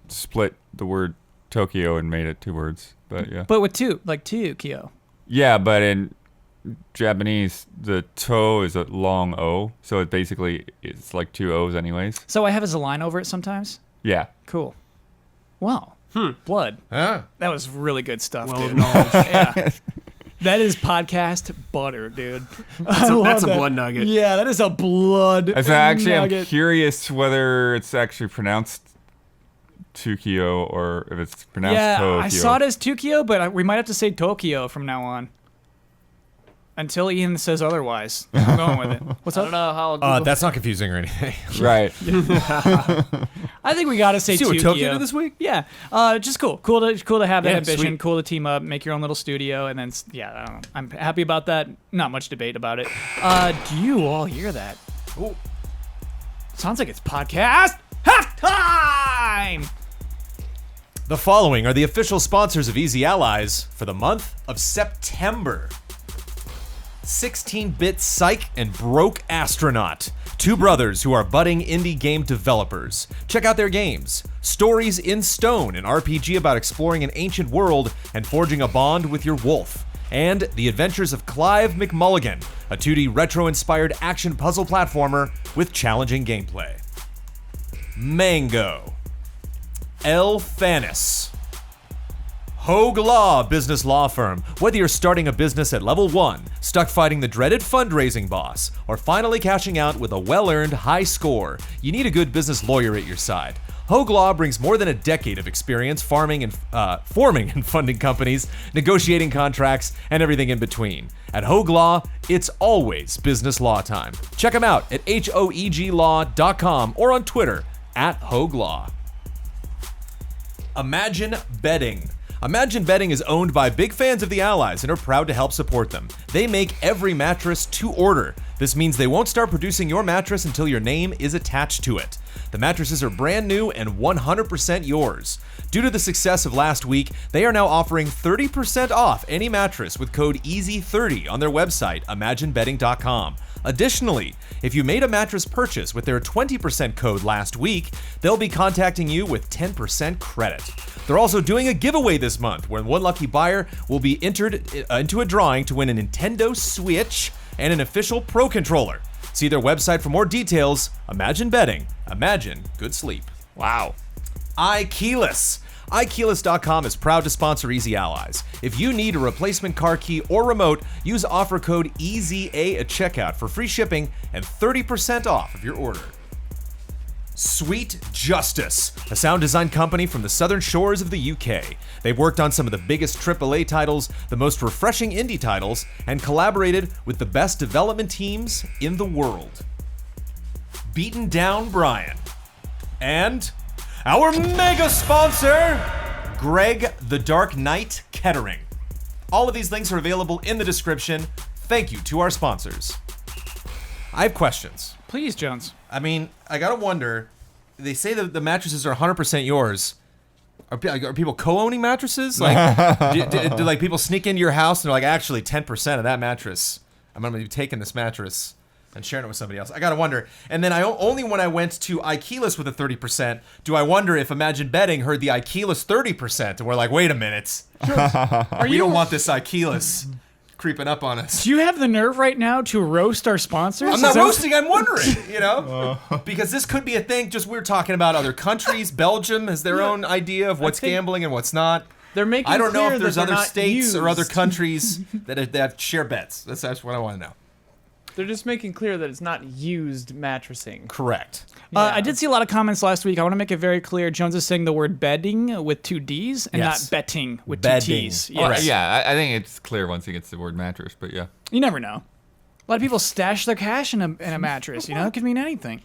split the word Tokyo and made it 2 words. But yeah. But with 2, like Kyo. Yeah, but in Japanese, the to is a long O, so it's like 2 O's anyways. So I have as a line over it sometimes. Yeah. Cool. Wow. Blood. Ah. That was really good stuff, Well dude. acknowledged. Yeah. That is podcast butter, dude. That's a blood nugget. Yeah, that is a blood So actually, I'm nugget. curious whether it's actually pronounced Tukio or if it's pronounced Tokyo. I saw it as Tokyo, but we might have to say Tokyo from now on. Until Ian says otherwise. I'm going with it. What's I up? don't know how. Google That's not confusing or anything. Right. I think we gotta say See what Tokyo. Tokyo did this week? Yeah, just cool. Cool to have that Yeah, ambition. sweet. Cool to team up, make your own little studio, and then I don't know. I'm happy about that. Not much debate about it. Do you all hear that? Ooh. Sounds like it's podcast halftime. The following are the official sponsors of Easy Allies for the month of September. 16-bit Psych and Broke Astronaut. 2 brothers who are budding indie game developers. Check out their games. Stories in Stone, an RPG about exploring an ancient world and forging a bond with your wolf. And The Adventures of Clive McMulligan, a 2D retro-inspired action puzzle platformer with challenging gameplay. Mango. El Fanis. Hogue Law Business Law Firm. Whether you're starting a business at level 1, stuck fighting the dreaded fundraising boss, or finally cashing out with a well-earned high score, you need a good business lawyer at your side. Hogue Law brings more than a decade of experience forming and funding companies, negotiating contracts, and everything in between. At Hogue Law, it's always business law time. Check them out at hoeglaw.com or on Twitter @Hogue Law. Imagine Bedding. Imagine Bedding is owned by big fans of the Allies and are proud to help support them. They make every mattress to order. This means they won't start producing your mattress until your name is attached to it. The mattresses are brand new and 100% yours. Due to the success of last week, they are now offering 30% off any mattress with code EASY30 on their website, imaginebedding.com. Additionally, if you made a mattress purchase with their 20% code last week, they'll be contacting you with 10% credit. They're also doing a giveaway this month where one lucky buyer will be entered into a drawing to win a Nintendo Switch and an official Pro Controller. See their website for more details. Imagine Bedding. Imagine good sleep. Wow. iKeyless. iKeyless.com is proud to sponsor Easy Allies. If you need a replacement car key or remote, use offer code EZA at checkout for free shipping and 30% off of your order. Sweet Justice, a sound design company from the southern shores of the UK. They've worked on some of the biggest AAA titles, the most refreshing indie titles, and collaborated with the best development teams in the world. Beaten Down Brian. And our mega sponsor, Greg the Dark Knight Kettering. All of these links are available in the description. Thank you to our sponsors. I have questions. Please, Jones. I mean, I gotta wonder, they say that the mattresses are 100% yours. Are people co-owning mattresses? Like, do like people sneak into your house and they're like, actually, 10% of that mattress, I'm gonna be taking this mattress and sharing it with somebody else. I gotta wonder. And then only when I went to iKeyless with a 30%, do I wonder if Imagine Bedding heard the iKeyless 30% and we're like, wait a minute, we don't want this iKeyless creeping up on us. Do you have the nerve right now to roast our sponsors? I'm not roasting, I'm wondering, because this could be a thing. Just we're talking about other countries. Belgium has their own idea of what's gambling and what's not. They're making I don't know clear if there's that they're other not states or other used. countries that share bets. That's what I want to know. They're just making clear that it's not used mattressing. Correct. I did see a lot of comments last week. I want to make it very clear. Jones is saying the word bedding with 2 D's and Yes. not betting with Bedding. 2 T's. All right. Yeah, I think it's clear once he gets the word mattress, but yeah. You never know. A lot of people stash their cash in a mattress. It could mean anything.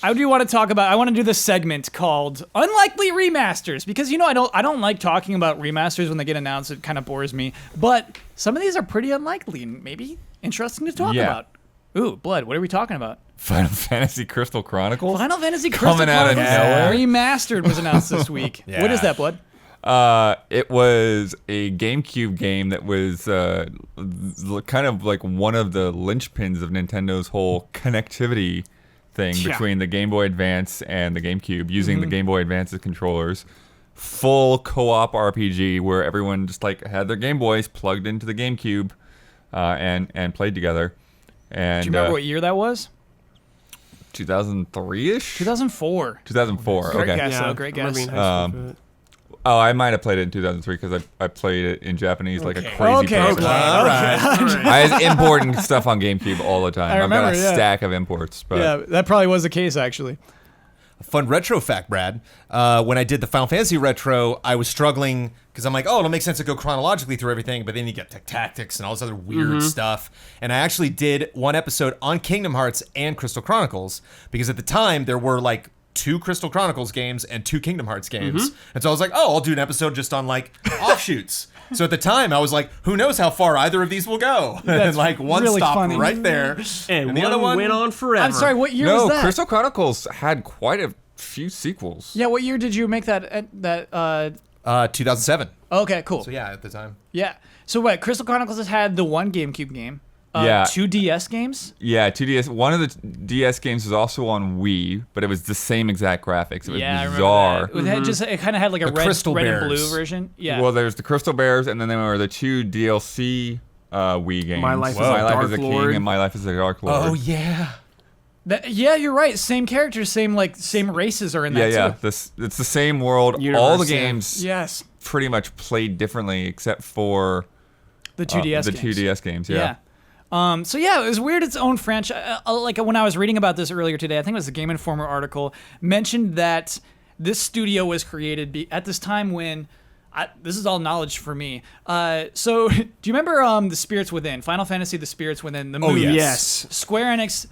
I do want to talk about. I want to do this segment called "Unlikely Remasters" because I don't like talking about remasters when they get announced. It kind of bores me. But some of these are pretty unlikely and maybe interesting to talk Yeah. about. Ooh, blood. What are we talking about? Final Fantasy Crystal Chronicles? Final Fantasy Crystal Coming out of Chronicles nowhere. Remastered was announced this week. Yeah. What is that, blood? It was a GameCube game that was kind of like one of the linchpins of Nintendo's whole connectivity thing Yeah. between the Game Boy Advance and the GameCube, using the Game Boy Advance's controllers. Full co-op RPG where everyone just like had their Game Boys plugged into the GameCube and played together. And Do you remember what year that was? 2003-ish? 2004. 2004, Great okay. guess. Yeah, Great I remember guess. being in high school for it. Oh, I might have played it in 2003 because I played it in Japanese like a Okay. crazy Okay, person. All right. I was importing stuff on GameCube all the time. I remember, I've got a yeah. stack of imports. But Yeah, that probably was the case, actually. A fun retro fact, Brad. When I did the Final Fantasy retro, I was struggling because I'm like, oh, it'll make sense to go chronologically through everything, but then you get tactics and all this other weird stuff. And I actually did one episode on Kingdom Hearts and Crystal Chronicles because at the time there were like 2 Crystal Chronicles games and 2 Kingdom Hearts games. And so I was like, oh, I'll do an episode just on like offshoots. So at the time I was like, who knows how far either of these will go? And like one really stopped funny. right there. And the other one went on forever. I'm sorry, what year no, was that? Crystal Chronicles had quite a few sequels. Yeah, what year did you make that? 2007. Okay, cool. So yeah, at the time. Yeah. So what? Crystal Chronicles has had the 1 GameCube game. Yeah. 2 DS games. Yeah, 2DS. One of the DS games was also on Wii, but it was the same exact graphics. It was Yeah, bizarre. I remember that. It kind of had like a The red Crystal and Bears. blue version. Yeah. Well, there's the Crystal Bears, and then there were the 2 DLC Wii games. My Life as a My Life Dark as a Lord. King and My Life as a Dark Lord. Oh yeah. Yeah, you're right. Same characters, same races are in that Yeah. too. It's the same world. All the Universe, yeah. games Yes. pretty much played differently except for The 2DS the games. 2DS games. Yeah. So yeah, it was weird. Its own franchise. Like when I was reading about this earlier today, I think it was the Game Informer article mentioned that this studio was created at this time when. This is all knowledge for me. So do you remember The Spirits Within? Final Fantasy: The Spirits Within. The movie. yes. Square Enix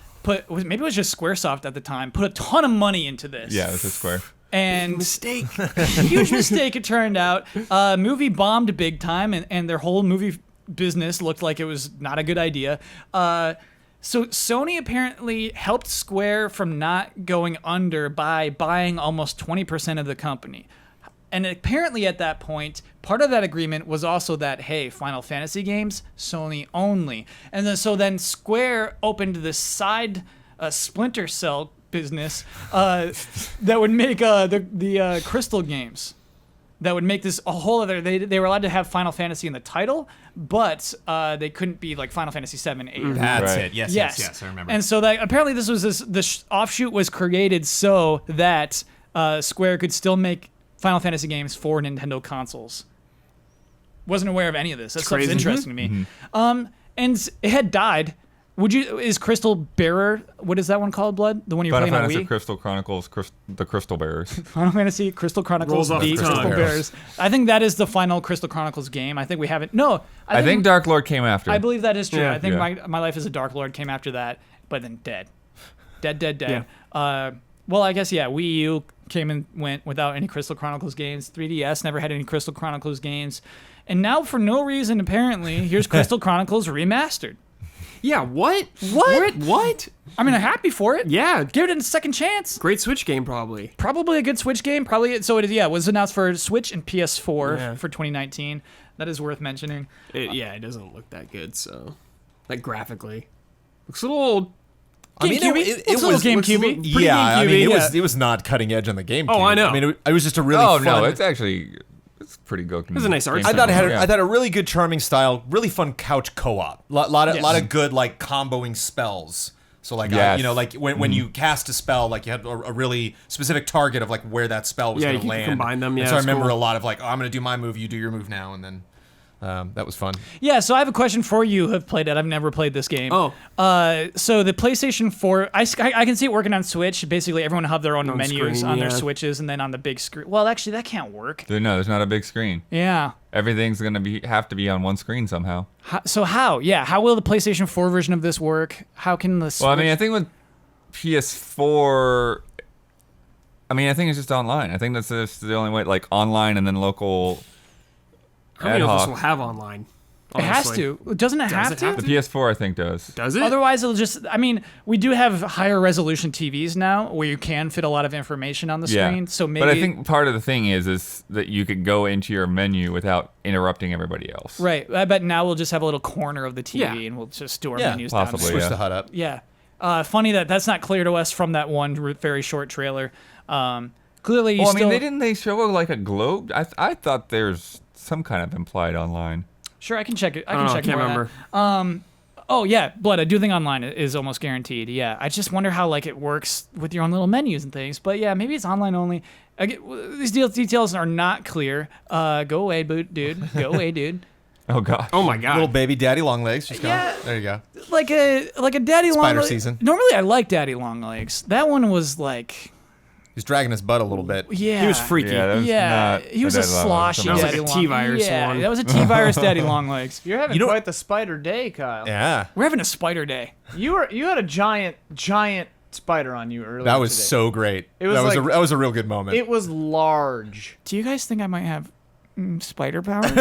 maybe it was just SquareSoft at the time, put a ton of money into this. Yeah, this is Square. And Mistake. huge mistake it turned out. Movie bombed big time, and their whole movie business looked like it was not a good idea. So Sony apparently helped Square from not going under by buying almost 20% of the company. And apparently at that point, part of that agreement was also that, hey, Final Fantasy games, Sony only. And then Square opened this side Splinter Cell business that would make the Crystal games. That would make this a whole other. They were allowed to have Final Fantasy in the title, but they couldn't be like Final Fantasy 7, 8. That's Right. it. Yes, I remember. And so that apparently this offshoot was created so that Square could still make Final Fantasy games for Nintendo consoles. Wasn't aware of any of this. That stuff's crazy. interesting to me. And it had died. Is Crystal Bearer? What is that one called? Blood? The one you're Final playing on Fantasy Wii? Crystal Chronicles, the Crystal Bearers. Final Fantasy Crystal Chronicles Rolls off the the tongue. Crystal Bears. I think that is the final Crystal Chronicles game. I think we haven't. No, I think Dark Lord came after. I believe that is true. Yeah. I think Yeah. my Life as a Dark Lord came after that, but then dead. Yeah. Well, I guess, yeah, Wii U came and went without any Crystal Chronicles games. 3DS never had any Crystal Chronicles games. And now, for no reason, apparently, here's Crystal Chronicles Remastered. Yeah, what? What? What? I mean, I'm happy for it. Yeah, Give it a second chance. great Switch game probably. Probably a good Switch game. It was announced for Switch and PS4 Yeah. for 2019. That is worth mentioning. It doesn't look that good, so like graphically, looks a little old. GameCube-y? Looks a little GameCube-y. Pretty Yeah, I mean, GameCube-y, it was not cutting edge on the GameCube. Oh, I know. I mean, it was just a really Oh fun. no, it's pretty good. It's a nice art game I thought it style. had Yeah. I thought a really good, charming style, really fun couch co-op. Lot Yes. of good like comboing spells. So like Yes. like when you cast a spell, like you had a really specific target of like where that spell was Yeah, going you to can land. combine them, And yeah, so I it's remember cool. a lot of like, oh, I'm going to do my move, you do your move now, and then that was fun. Yeah, so I have a question for you who have played it. I've never played this game. Oh. So the PlayStation 4, I can see it working on Switch. Basically, everyone will have their own On menus screen, on their yeah. Switches and then on the big screen. Well, actually, that can't work. No, there's not a big screen. Yeah. Everything's gonna have to be on one screen somehow. So how? Yeah, how will the PlayStation 4 version of this work? How can the Switch... Well, I mean, I think with PS4, I think it's just online. I think that's just the only way, like online and then local. How many of ad this hoc. will have online? it has honestly? to. Doesn't it have it to? have The PS4, I think, does. Does it? Otherwise, it'll just... I mean, we do have higher resolution TVs now where you can fit a lot of information on the screen. So maybe... But I think part of the thing is that you could go into your menu without interrupting everybody else. Right. I bet now we'll just have a little corner of the TV Yeah. and we'll just do our Yeah, menus possibly, down. Switch yeah. the HUD up. Yeah. Funny that's not clear to us from that one very short trailer. Clearly, you Well, still... didn't they show like a globe? I thought there's some kind of implied online. Sure, I can check it. I I can don't know, I check can't more of remember. that. Oh yeah, Blood. I do think online is almost guaranteed. Yeah, I just wonder how like it works with your own little menus and things. But yeah, maybe it's online only. These details are not clear. Go away, dude. Go away, dude. Oh god. Oh my god. Little baby daddy long legs. Just Yeah. There you go. Like a daddy long Spider legs. season. Normally, I like daddy long legs. That one was like, He's dragging his butt a little bit. yeah, He was freaky. Yeah, that was Yeah, not he was a dead level. sloshy That was like daddy a long. T-virus yeah, one. that was a T-virus daddy long legs. You're having You know- quite the spider day, Kyle. Yeah. We're having a spider day. You had a giant spider on you earlier. That was today. so great. It was that like- was a real good moment. It was large. Do you guys think I might have spider powers?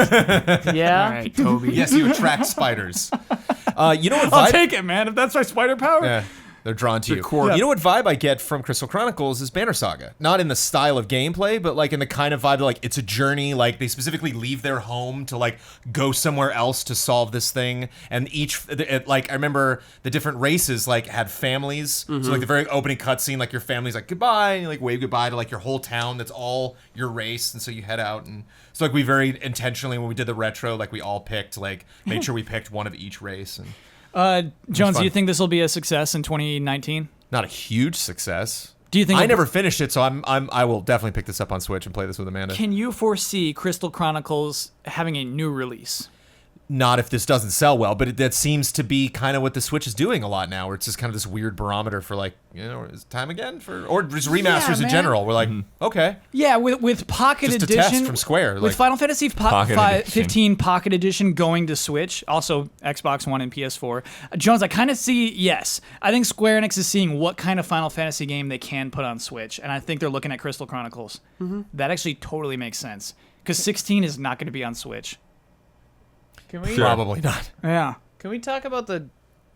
Yeah. All right, Toby. Yes, you attract spiders. You know what I'll vibe? take it, man. If that's my spider power. Yeah, they're drawn to you. cord. You know what vibe I get from Crystal Chronicles is Banner Saga. Not in the style of gameplay, but like in the kind of vibe that, like, it's a journey. Like they specifically leave their home to like go somewhere else to solve this thing. And like I remember the different races like had families. So like the very opening cutscene, like your family's like goodbye, and you like wave goodbye to like your whole town. That's all your race, and so you head out. And so like we very intentionally when we did the retro, like we all picked like made sure we picked one of each race. And Jones, do fun. you think this will be a success in 2019? not a huge success. Do you think I it'll- never finished it, so I will definitely pick this up on Switch and play this with Amanda. Can you foresee Crystal Chronicles having a new release? Not if this doesn't sell well, but that seems to be kind of what the Switch is doing a lot now, where it's just kind of this weird barometer for like, is it time again for, or just remasters in man. general. We're like, okay, Yeah, with Pocket Just a Edition test from Square, with like- Final Fantasy Pocket Edition. 15 Pocket Edition going to Switch, also Xbox One and PS4. Jones, I kind of see, yes. I think Square Enix is seeing what kind of Final Fantasy game they can put on Switch, and I think they're looking at Crystal Chronicles. That actually totally makes sense, because 16 is not going to be on Switch. Can we Sure. probably not. Yeah. can we talk about the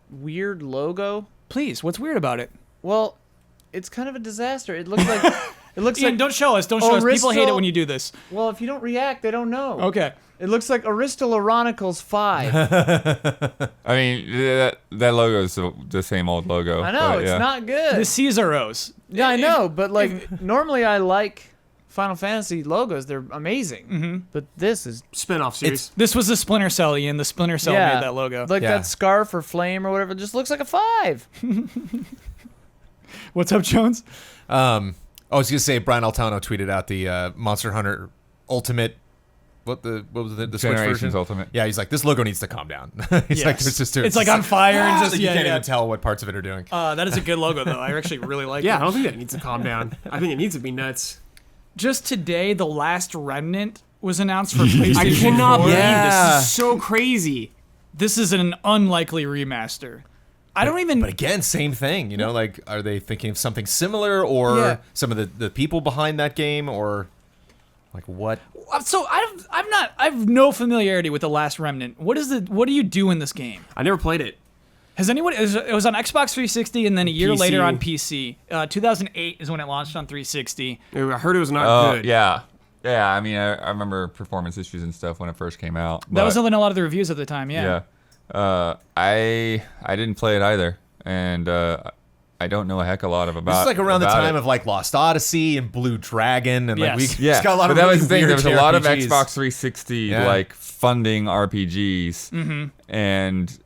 weird logo. Please, what's weird about it? Well, it's kind of a disaster. It looks like Ian, don't show us. Don't show us. People hate it when you do this. Well, if you don't react, they don't know. Okay. It looks like Aristoteronicals 5. I mean, that logo is the same old logo. I know, but, it's yeah. not good. The Caesaros. Yeah, I know, but like normally I like Final Fantasy logos. They're amazing. Mm-hmm. But this is Spin-off series. This was the Splinter Cell, Ian. The Splinter Cell made that logo. Like Yeah. that scarf or flame or whatever just looks like a 5. What's up, Jones? I was gonna say Brian Altano tweeted out the Monster Hunter Ultimate. What was the Switch Generations version? Ultimate. Yeah, he's like, this logo needs to calm down. He's like, there's just it's like on fire and just you can't even tell what parts of it are doing. That is a good logo though. I actually really like it. Yeah, I don't think that needs to calm down. I think it needs to be nuts. Just today, The Last Remnant was announced for PlayStation I cannot 4. believe Yeah. this is so crazy. This is an unlikely remaster. I don't even. But again, same thing. You know, like, are they thinking of something similar, or Yeah. some of the people behind that game, or like what? So I have no familiarity with The Last Remnant. What do you do in this game? I never played it. Has anyone? It was on Xbox 360 and then a year PC. later on PC. 2008 is when it launched on 360. I heard it was not Oh, good. yeah. Yeah, I mean, I remember performance issues and stuff when it first came out. That was but- in a lot of the reviews at the time. Yeah. I didn't play it either, and I don't know a heck a lot about. This is like around the about time it. of like Lost Odyssey and Blue Dragon, and like we Yes. just got a lot but of that really was the thing. weird There was a lot of JRPGs. Xbox 360 Yeah. like funding RPGs, and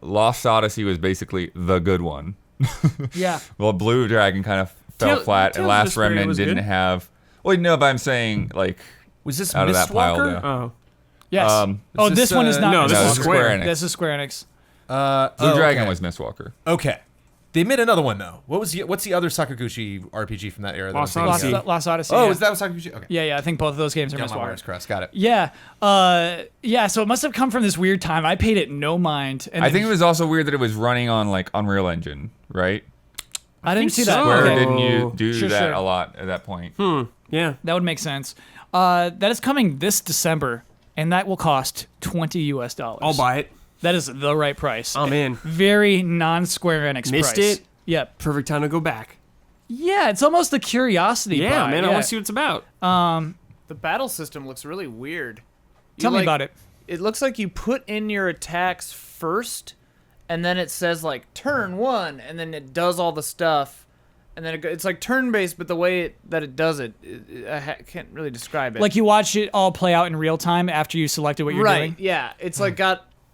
Lost Odyssey was basically the good one. Yeah. Well, Blue Dragon kind of fell flat, Tales and of Last Vesperia Remnant was didn't good. have. Well, no, but I'm saying like Was this out of that pile. Mistwalker? Though. Oh. Yes. Is this this, one is not. no, Mistwalker. this is Square Enix. This is Square Enix. Blue Dragon okay. was Mistwalker. Okay. They made another one though. What's the other Sakaguchi RPG from that era? That Lost I'm thinking Odyssey. of? Lost Odyssey. Oh, yeah. is that Sakaguchi? Okay. Yeah, I think both of those games are Got my Mistwalker. wires crossed. Got it. Yeah. So it must have come from this weird time. I paid it no mind. And I then- think it was also weird that it was running on like Unreal Engine, right? I didn't see think that. so. Where Okay. didn't you do Sure, that sure. a lot at that point? Yeah. That would make sense. That is coming this December, and that will cost $20 US. I'll buy it. That is the right price. I'm in. Very non-Square Enix Missed price. it? Yep. Perfect time to go back. Yeah, it's almost a curiosity. Yeah, buy. man. I want to see what it's about. The battle system looks really weird. Tell me about it. It looks like you put in your attacks first, and then it says like turn 1, and then it does all the stuff, and then it's like turn-based, but the way that it does it, can't really describe it. Like you watch it all play out in real time after you selected what you're right? doing. Yeah, it's like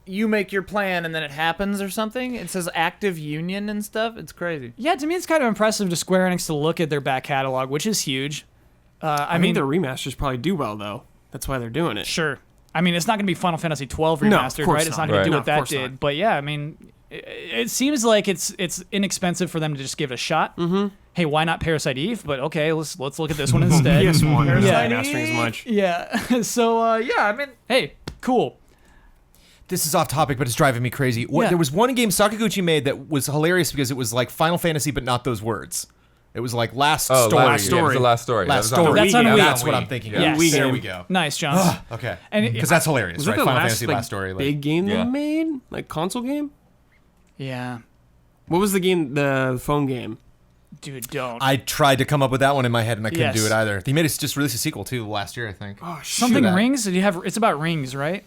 you make your plan, and then it happens or something. It says active union and stuff. It's crazy. Yeah, to me it's kind of impressive to Square Enix to look at their back catalog, which is huge. I think mean, the remasters probably do well though. That's why they're doing it. sure. I mean, it's not going to be Final Fantasy 12 No, of remastered, course right? It's not not. going to do Right. what No, of that course did. not. But yeah, I mean, it seems like it's inexpensive for them to just give it a shot. Mm-hmm. Hey, why not Parasite Eve? But okay, let's look at this one instead. PS1. They're Yeah. not remastering as much. Yeah. So yeah, I mean, hey, cool. This is off topic, but it's driving me crazy. Yeah. There was one game Sakaguchi made that was hilarious because it was like Final Fantasy, but not those words. It was like Last Story. Last Story. Yeah, it was the last story. Last That was Story. That's on Wii. Wii. That's what I'm thinking of. Yes. Wii There game. we go. Nice, Johns. Okay. And Because that's hilarious, Was right? that the Final last Fantasy like, Last Story. Like, big game Yeah. they made? Like console game? Yeah, What was the game? The phone game? dude, don't. I tried to come up with that one in my head and I couldn't do Yes. it either. They made it just released a sequel too last year, I think. Oh, Something that. rings? Did you have? It's about rings, right?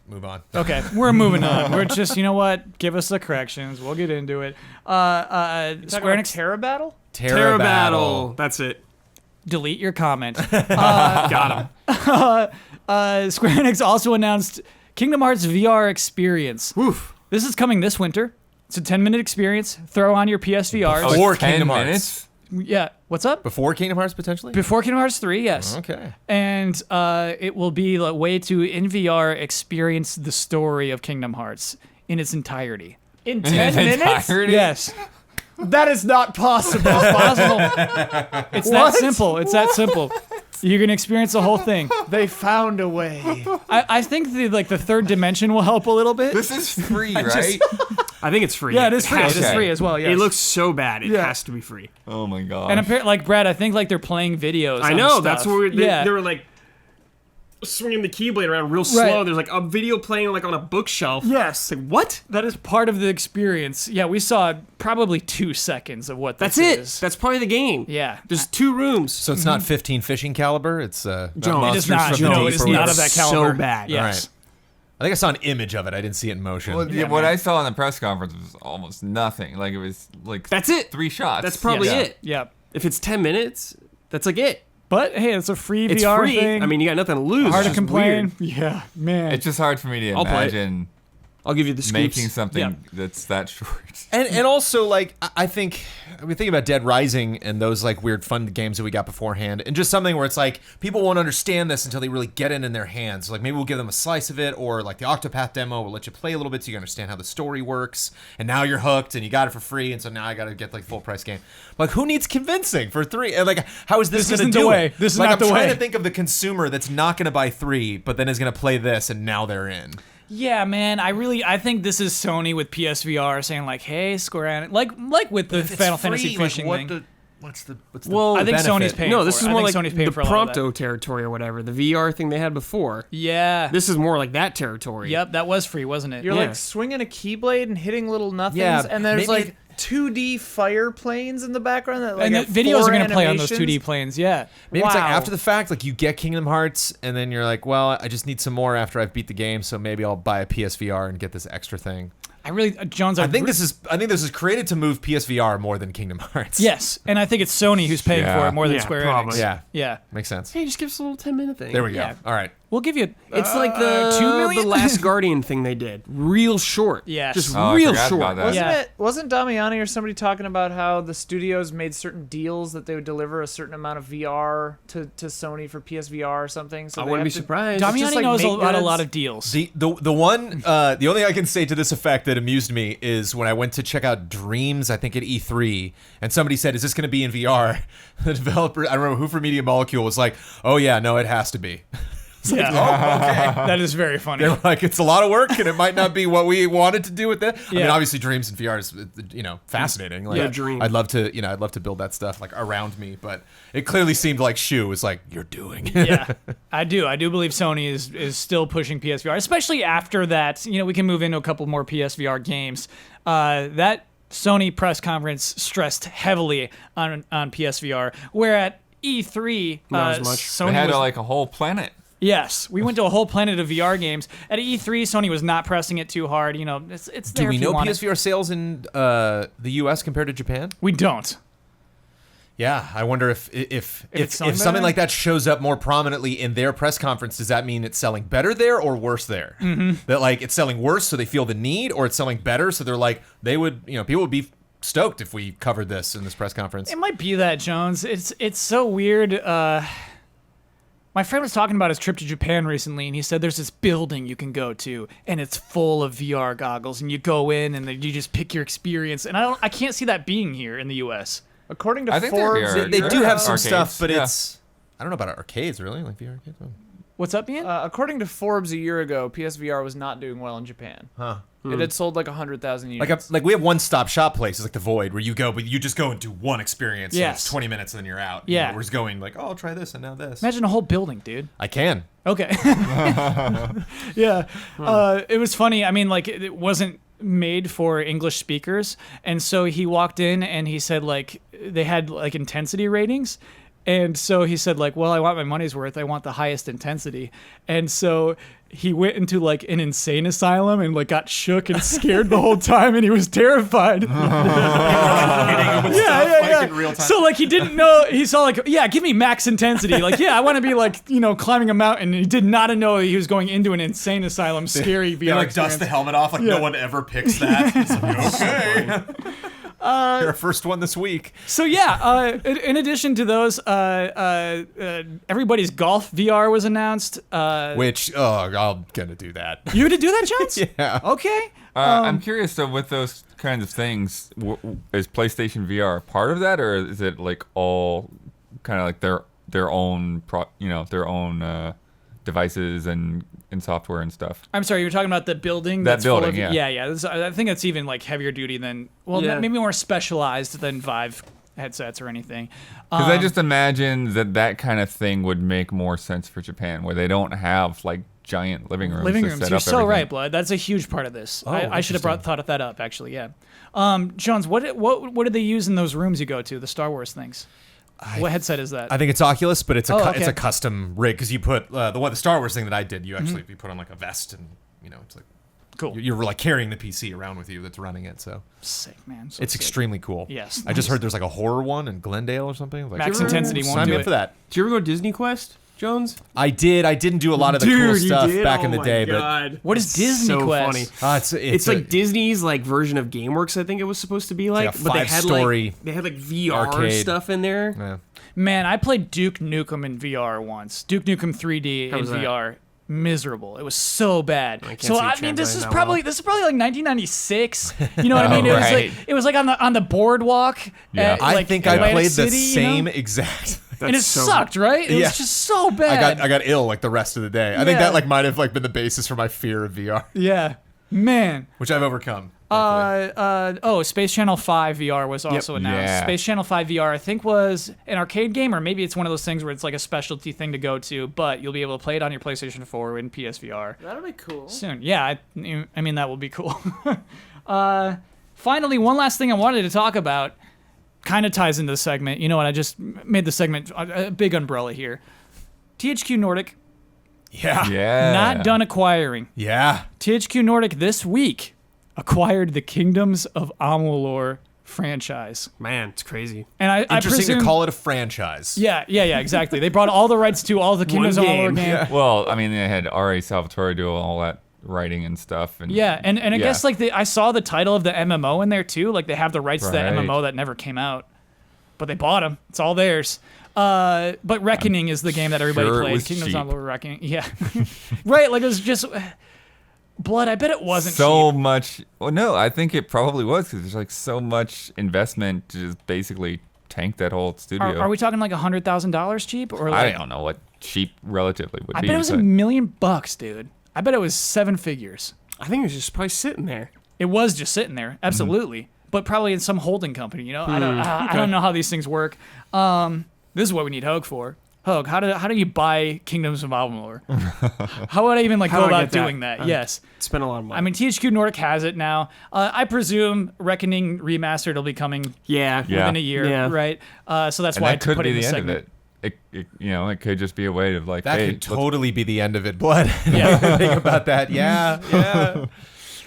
Move on. Okay, we're moving on. We're just, you know what? Give us the corrections. We'll get into it. Square Enix, Terra Battle? Terra Battle. That's it. delete your comment. Got him. Square Enix also announced Kingdom Hearts VR experience. Woof. This is coming this winter. It's a 10-minute experience. Throw on your PSVRs. Oh, Or it's 10 Kingdom Hearts. minutes? Yeah. What's up? Before Kingdom Hearts, potentially? Before Kingdom Hearts 3, yes. Okay. And it will be a way to, in VR, experience the story of Kingdom Hearts in its entirety. In 10 minutes? Entirety? Yes. That is not possible. It's possible. It's that simple. It's that simple. You're gonna experience the whole thing. They found a way. I think the third dimension will help a little bit. This is free, right? I think it's free. Yeah, it is free. has It is Okay. free as well. Yes. It looks so bad. It Yeah. has to be free. Oh my god. and like Brad, I think like they're playing videos. I on know. the That's stuff. what they Yeah. were like. swinging the Keyblade around real slow. Right. There's like a video playing like on a bookshelf. Yes. It's like, what? That is part of the experience. Yeah, we saw probably 2 seconds of what this That's it. is. That's probably the game. Yeah. There's 2 rooms. So it's not 15 fishing caliber. It's Joan, It Monsters is not. from the No, Deep it is or not whatever. of that So caliber. bad. Yes. Right. I think I saw an image of it. I didn't see it in motion. Well, Yeah, what man. I saw in the press conference was almost nothing. Like it was like That's it. 3 shots. That's probably Yes. it. Yeah. If it's 10 minutes, that's like it. But hey, it's a free It's VR free. thing. I mean, you got nothing to lose. hard It's to just complain. weird. Yeah, man. It's just hard for me to I'll play it. imagine I'll give you the scoops. making something Yeah. that's that short. And also, like, I think we think about Dead Rising and those like weird fun games that we got beforehand, and just something where it's like people won't understand this until they really get it in their hands. Like maybe we'll give them a slice of it, or like the Octopath demo will let you play a little bit so you understand how the story works, and now you're hooked and you got it for free, and so now I got to get like full price game. Like who needs convincing for 3? And like how is this This going isn't to the do way. it? This is like, not I'm the trying way. to think of the consumer that's not going to buy 3, but then is going to play this, and now they're in. Yeah, man. I think this is Sony with PSVR saying like, "Hey, Square Enix," like with the Final Fantasy fishing thing. What's the Well, I think benefit? Sony's paying. No, for this it. is I more think like Sony's paying the for a lot of that. Prompto territory or whatever, the VR thing they had before. Yeah. This is more like that territory. Yep, that was free, wasn't it? You're Yeah. like swinging a Keyblade and hitting little nothings, Yeah, and there's maybe like 2D fire planes in the background. That, like, and the have videos 4 are gonna play on those animations. 2D planes. Yeah. Maybe it's like Wow. after the fact, like you get Kingdom Hearts, and then you're like, well, I just need some more after I've beat the game, so maybe I'll buy a PSVR and get this extra thing. I really, Jones. I think this is created to move PSVR more than Kingdom Hearts. Yes, and I think it's Sony who's paying for Yeah. it more than Yeah, Square probably. Enix. Yeah. Yeah. Makes sense. Hey, just give us a little 10-minute thing. There we go. Yeah. All right. We'll give you. It's like the 2 million? the Last Guardian thing they did. Real short. Yes. Just Oh, I real forgot short. about that. Wasn't Yeah. wasn't Damiani or somebody talking about how the studios made certain deals that they would deliver a certain amount of VR to Sony for PSVR or something? So I they wouldn't have be to- surprised. Dami- Damiani just like knows make about a goods. lot of deals. The one the only thing I can say to this effect that amused me is when I went to check out Dreams, I think at E3, and somebody said, "Is this going to be in VR?" The developer, I don't remember who for Media Molecule, was like, "Oh yeah, no, it has to be." Yeah. Oh, okay. That is very funny. They were like, it's a lot of work, and it might not be what we wanted to do with it. I mean, Yeah. obviously, Dreams and VR is, fascinating. Like, Yeah, Dream. I'd love to build that stuff like around me, but it clearly seemed like Shu was like, you're doing. Yeah, I do believe Sony is still pushing PSVR, especially after that. We can move into a couple more PSVR games. That Sony press conference stressed heavily on PSVR, where at E3, Not as much. Sony They had was, like a whole planet. yes, we went to a whole planet of VR games. At E3, Sony was not pressing it too hard. It's Do there we if you know want it. PSVR sales in the U.S. compared to Japan? We don't. Yeah, I wonder if it's selling something better? like that shows up more prominently in their press conference, does that mean it's selling better there or worse there? Mm-hmm. That like it's selling worse, so they feel the need, or it's selling better, so they're like people would be stoked if we covered this in this press conference. It might be that, Jones. It's so weird. My friend was talking about his trip to Japan recently, and he said there's this building you can go to, and it's full of VR goggles, and you go in, and then you just pick your experience. And I can't see that being here in the U.S. According to I think they're Forbes, here. They do have some Arcades, stuff, but yeah. it's I don't know about arcades really, like VR arcades. What's up, Ian? according to Forbes, a year ago, PSVR was not doing well in Japan. Huh. It had sold like 100,000 units. Like we have one-stop shop places like the Void where you go, but you just go and do one experience. So Yes. it's 20 minutes and then you're out. Yeah. We're just going like, oh, I'll try this and now this. Imagine a whole building, dude. I can. Okay. Yeah. It was funny. I mean, like, it wasn't made for English speakers. And so he walked in and he said, like, they had, like, intensity ratings. And so he said, like, well, I want my money's worth. I want the highest intensity. And so he went into, like, an insane asylum and, like, got shook and scared the whole time. And he was terrified. Yeah. in real time. So, like, he didn't know. He saw, like, yeah, give me max intensity. Like, yeah, I want to be, like, climbing a mountain. And he did not know he was going into an insane asylum, scary VR They like experience. dust the helmet off, like Yeah. no one ever picks that. It's like, okay. You're our first one this week. So, yeah, in addition to those, everybody's golf VR was announced. Which, I'm gonna do that. You to do that, Jones? Yeah. Okay. I'm curious though, with those kinds of things, is PlayStation VR part of that, or is it like all kind of like their own devices and software and stuff? I'm sorry, you were talking about the building. That that's full building, of, yeah. Yeah. I think that's even like heavier duty than, well, Yeah. maybe more specialized than Vive headsets or anything. Because I just imagine that kind of thing would make more sense for Japan, where they don't have like giant living rooms. Living to rooms. set You're up so everything. right, Blood. That's a huge part of this. Oh, I should have thought of that up, actually. Yeah. Jones, what did they use in those rooms you go to? The Star Wars things. What headset is that? I think it's Oculus, but it's okay. it's a custom rig because you put the Star Wars thing that I did. You actually you put on like a vest, and it's like Cool. you're like carrying the PC around with you that's running it. So Sick, man. So it's sick. extremely cool. Yes, I just nice. heard there's like a horror one in Glendale or something. Like, Max Intensity won't sign do me it. up for that. Did you ever go to Disney Quest, Jones? I did. I didn't do a lot of the cool stuff back in the day, God. What is Disney so Quest? Funny. It's like Disney's like version of GameWorks. I think it was supposed to be like, like a but they had five-story like VR arcade. stuff in there. Yeah. Man, I played Duke Nukem in VR once. Duke Nukem 3D in was that? VR. Miserable. It was so bad. can't So see I mean, this is translating that probably like 1996. You know what I mean? right. It was like on the boardwalk. Yeah. at, I like, think I Atlantic played the City, same You know? exact. And it so- sucked, right? It Yeah. was just so bad. I got ill like the rest of the day. I think that like might have like been the basis for my fear of VR, Yeah, man. which I've overcome. thankfully. Space Channel 5 VR was also announced. Yeah. Space Channel 5 VR, I think, was an arcade game, or maybe it's one of those things where it's like a specialty thing to go to, but you'll be able to play it on your PlayStation 4 and PSVR That'll be cool. soon. Yeah, I mean, that will be cool. Finally, one last thing I wanted to talk about kind of ties into the segment. You know what? I just made the segment a big umbrella here. THQ Nordic, Yeah. Yeah. not done acquiring. Yeah. THQ Nordic this week acquired the Kingdoms of Amalur franchise. Man, it's crazy. And I Interesting presume, to call it a franchise. Yeah, exactly. They brought all the rights to all the Kingdoms of Amalur game. game. Well, I mean, they had R.A. Salvatore do all that writing and stuff. And Yeah, and I guess like I saw the title of the MMO in there too. Like they have the rights to the Right. MMO that never came out, but they bought them. It's all theirs. But Reckoning is the game that everybody sure it played. was Kingdoms cheap. of Amalur Reckoning. Yeah, right. Like it was just Blood. I bet it wasn't so cheap. much. Well, no, I think it probably was because there's like so much investment to just basically tank that whole studio. Are we talking like $100,000 cheap or like? I don't know what cheap relatively would I be. bet it was but- $1 million, dude. I bet it was 7 figures. I think it was just probably sitting there. It was just sitting there, absolutely. But probably in some holding company, you know. I don't know how these things work. This is what we need Hogue for. Hogue, how do you buy Kingdoms of Amalur? How would I even How go do I about get that? doing that? Yes. Spent a lot of money. I mean, THQ Nordic has it now. I presume Reckoning Remastered will be coming yeah. within a year, Yeah. right? So that's and why I that could put be it in the the end segment. of it. It could just be a way to like, That hey, could totally be the end of it, Blood. Yeah. Think about that. Yeah. Yeah.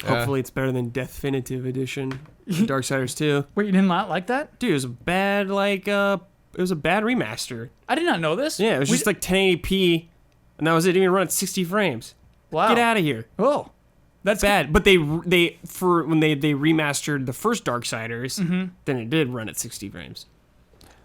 Hopefully it's better than Definitive Edition. Darksiders 2. Wait, you did not like that? Dude, it was a bad it was a bad remaster. I did not know this. Yeah, it was just like 1080p, and that was it. It didn't even run at 60 frames. wow. Get out of here. Oh, that's Bad. But they for when they remastered the first Darksiders, then it did run at 60 frames.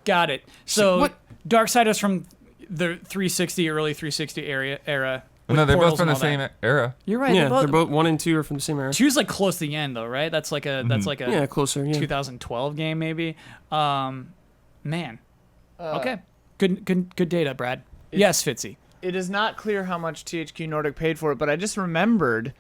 Got it. So what- Darksiders from the 360, early 360 era. no, with they're both portals from the and all same that. era. You're right. Yeah, they're both 1 and 2 are from the same era. Two's like close to the end though, right? That's like a Yeah, closer. Yeah. 2012 game maybe. Man. Okay. Good data, Brad. Yes, Fitzy. It is not clear how much THQ Nordic paid for it, but I just remembered,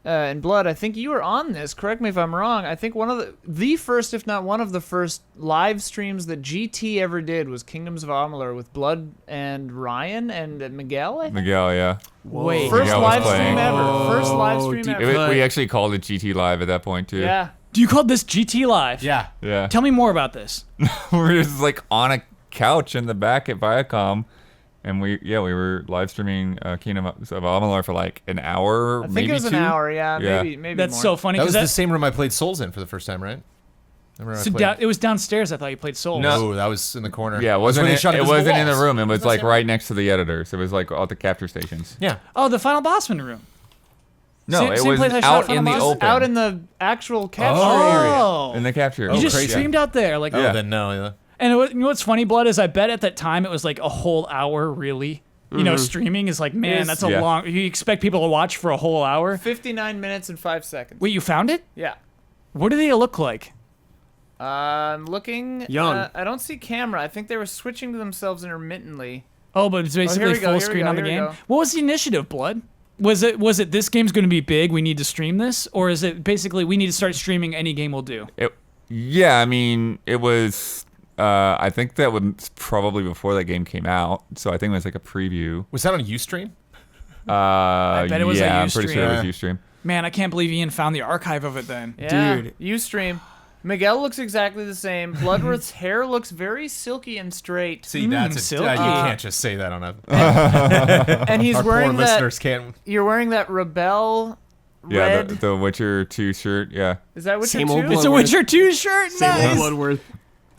in Blood, I think you were on this, correct me if I'm wrong, I think one of the first, if not one of the first live streams that GT ever did was Kingdoms of Amalur with Blood and Ryan and Miguel, I think? Miguel, yeah. Wait. First Miguel was live stream playing. ever. First live stream deep ever. We actually called it GT Live at that point too. Yeah. Do you call this GT Live? Yeah. Yeah. Tell me more about this. We're just like on a couch in the back at Viacom, and we were live streaming Kingdoms of Amalur for like an hour, I think maybe it was two. an hour, yeah, Yeah. maybe That's more. so funny That was because the same room I played Souls in for the first time, right? Remember so I played? it was downstairs. I thought you played Souls. No. Oh, that was in the corner. Yeah, it That's wasn't. when they It shot invisible wasn't in the walls. room. It was Wasn't like that right next to the editors. It was like all the capture stations. Yeah. Oh, the Final Bossman room. No, Same- it same was place I shot out Final in the Boss? open. Out in the actual capture Oh. in the capture. You just crazy. streamed out there, like, Oh, Yeah. then no. Yeah. and you know what's funny, Blood, is I bet at that time it was like a whole hour, really. You know, streaming is like, man, Yes. that's a Yeah. long. You expect people to watch for a whole hour? 59 minutes and 5 seconds. Wait, you found it? Yeah. What do they look like? I'm looking. Young. I don't see camera. I think they were switching to themselves intermittently. Oh, but it's basically we go, full here we screen go, on the here we game. go. What was the initiative, Blood? Was it this game's going to be big? We need to stream this, or is it basically we need to start streaming any game we'll do? Yeah, I mean, it was I think that was probably before that game came out. So I think it was like a preview. Was that on Ustream? I bet it was yeah, a I'm pretty sure Ustream. it was Ustream. Man, I can't believe Ian found the archive of it then. Yeah. Dude. Ustream. Miguel looks exactly the same. Bloodworth's hair looks very silky and straight. See, that's silky. you can't just say that on a. And he's Our poor wearing that. listeners can't. You're wearing that Rebel Yeah, red. the Witcher 2 shirt. Yeah. Is that Witcher Same old 2? blood. It's a Witcher 2 shirt. Same old Nice. Bloodworth.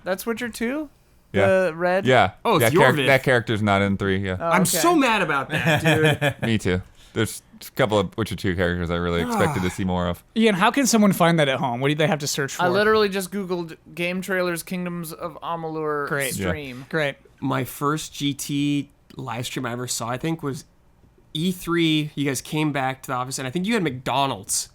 That's Witcher 2? Yeah. The red? Yeah. Oh, it's that, your Viv. that character's not in 3. Yeah. Oh, I'm okay. so mad about that, dude. Me too. There's a couple of Witcher 2 characters I really expected to see more of. Ian, how can someone find that at home? What do they have to search for? I literally just Googled game trailers Kingdoms of Amalur Great. Yeah. stream. Great. My first GT live stream I ever saw, I think, was E3. You guys came back to the office, and I think you had McDonald's,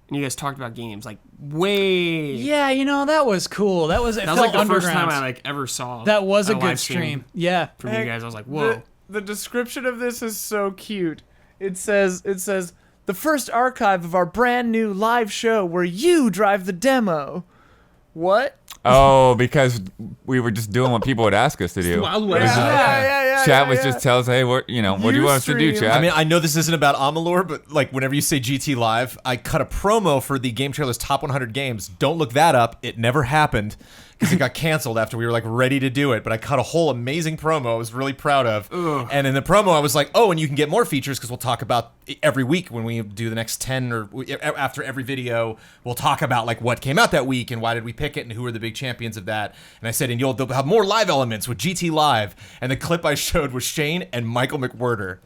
and you guys talked about games like way. Yeah, that was cool. That was that was like the first time I like ever saw. That was a live good stream. Yeah. from you guys. I was like, whoa. The description of this is so cute. It says the first archive of our brand new live show where you drive the demo. What? Oh, because we were just doing what people would ask us to do. Wild It was West. just- Yeah. Chat was just tell us, hey, what do you want us to do, Ustream. chat? I mean, I know this isn't about Amalur, but like whenever you say GT Live, I cut a promo for the Game Trailers Top 100 Games. Don't look that up. It never happened because it got canceled after we were like ready to do it. But I cut a whole amazing promo I was really proud of. Ugh. And in the promo, I was like, oh, and you can get more features because we'll talk about every week when we do the next 10 or after every video, we'll talk about like what came out that week and why did we pick it and who are the big champions of that. And I said, and they'll have more live elements with GT Live. And the clip I showed was Shane and Michael McWhirter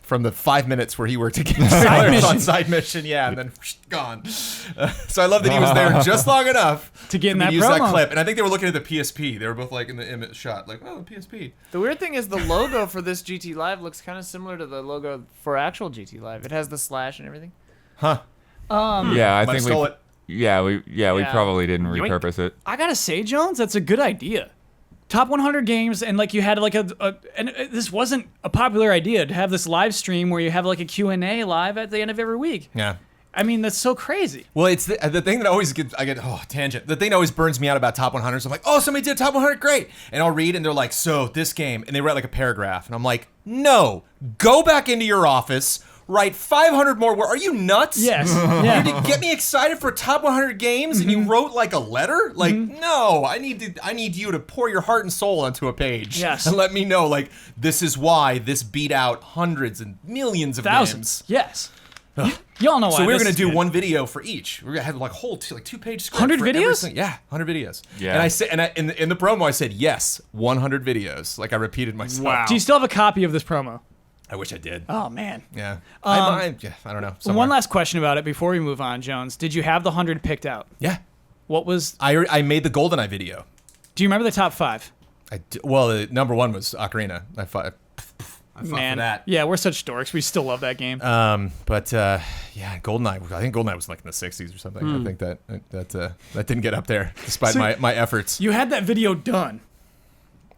from the 5 minutes where he worked against Trailers on side mission, yeah, and then gone. So I love that he was there just long enough To get in for me that to use promo. that clip. And I think they were looking at the PSP. They were both like in the image shot, like, oh, PSP. The weird thing is the logo for this GT Live looks kind of similar to the logo for actual GT Live. It has the slash and everything. Huh. yeah, I Might have think stole we. it. Yeah, we Yeah. probably didn't Yoink. repurpose it. I gotta say, Jones, that's a good idea. Top 100 games, and like you had like this wasn't a popular idea to have this live stream where you have like a Q&A live at the end of every week. Yeah. I mean, that's so crazy. Well, it's the thing that always tangent. The thing that always burns me out about top 100s. I'm like, oh, somebody did top 100, great. And I'll read, and they're like, so this game, and they write like a paragraph, and I'm like, no, go back into your office, write 500 more words. Are you nuts? Yes. You Yeah. to get me excited for top 100 games, and you wrote like a letter? Like, no, I need you to pour your heart and soul onto a page, Yes. and let me know like this is why this beat out hundreds and millions of Thousands. games. Yes. Y'all know why. So we were this gonna is do good. one video for each. We are gonna have like whole 2-page script. 100 for every videos? Yeah, 100 videos. Yeah. And I said, in the promo, I said yes, 100 videos. Like I repeated myself. Wow. Do you still have a copy of this promo? I wish I did. Oh man. Yeah. I don't know. Somewhere. One last question about it before we move on, Jones. Did you have the 100 picked out? Yeah. What was? I made the GoldenEye video. Do you remember the top 5? Well, the number one was Ocarina. I fought Man, for that. yeah, we're such dorks. We still love that game. But yeah, GoldenEye. I think GoldenEye was like in the 60s or something. I think that didn't get up there despite my efforts. You had that video done.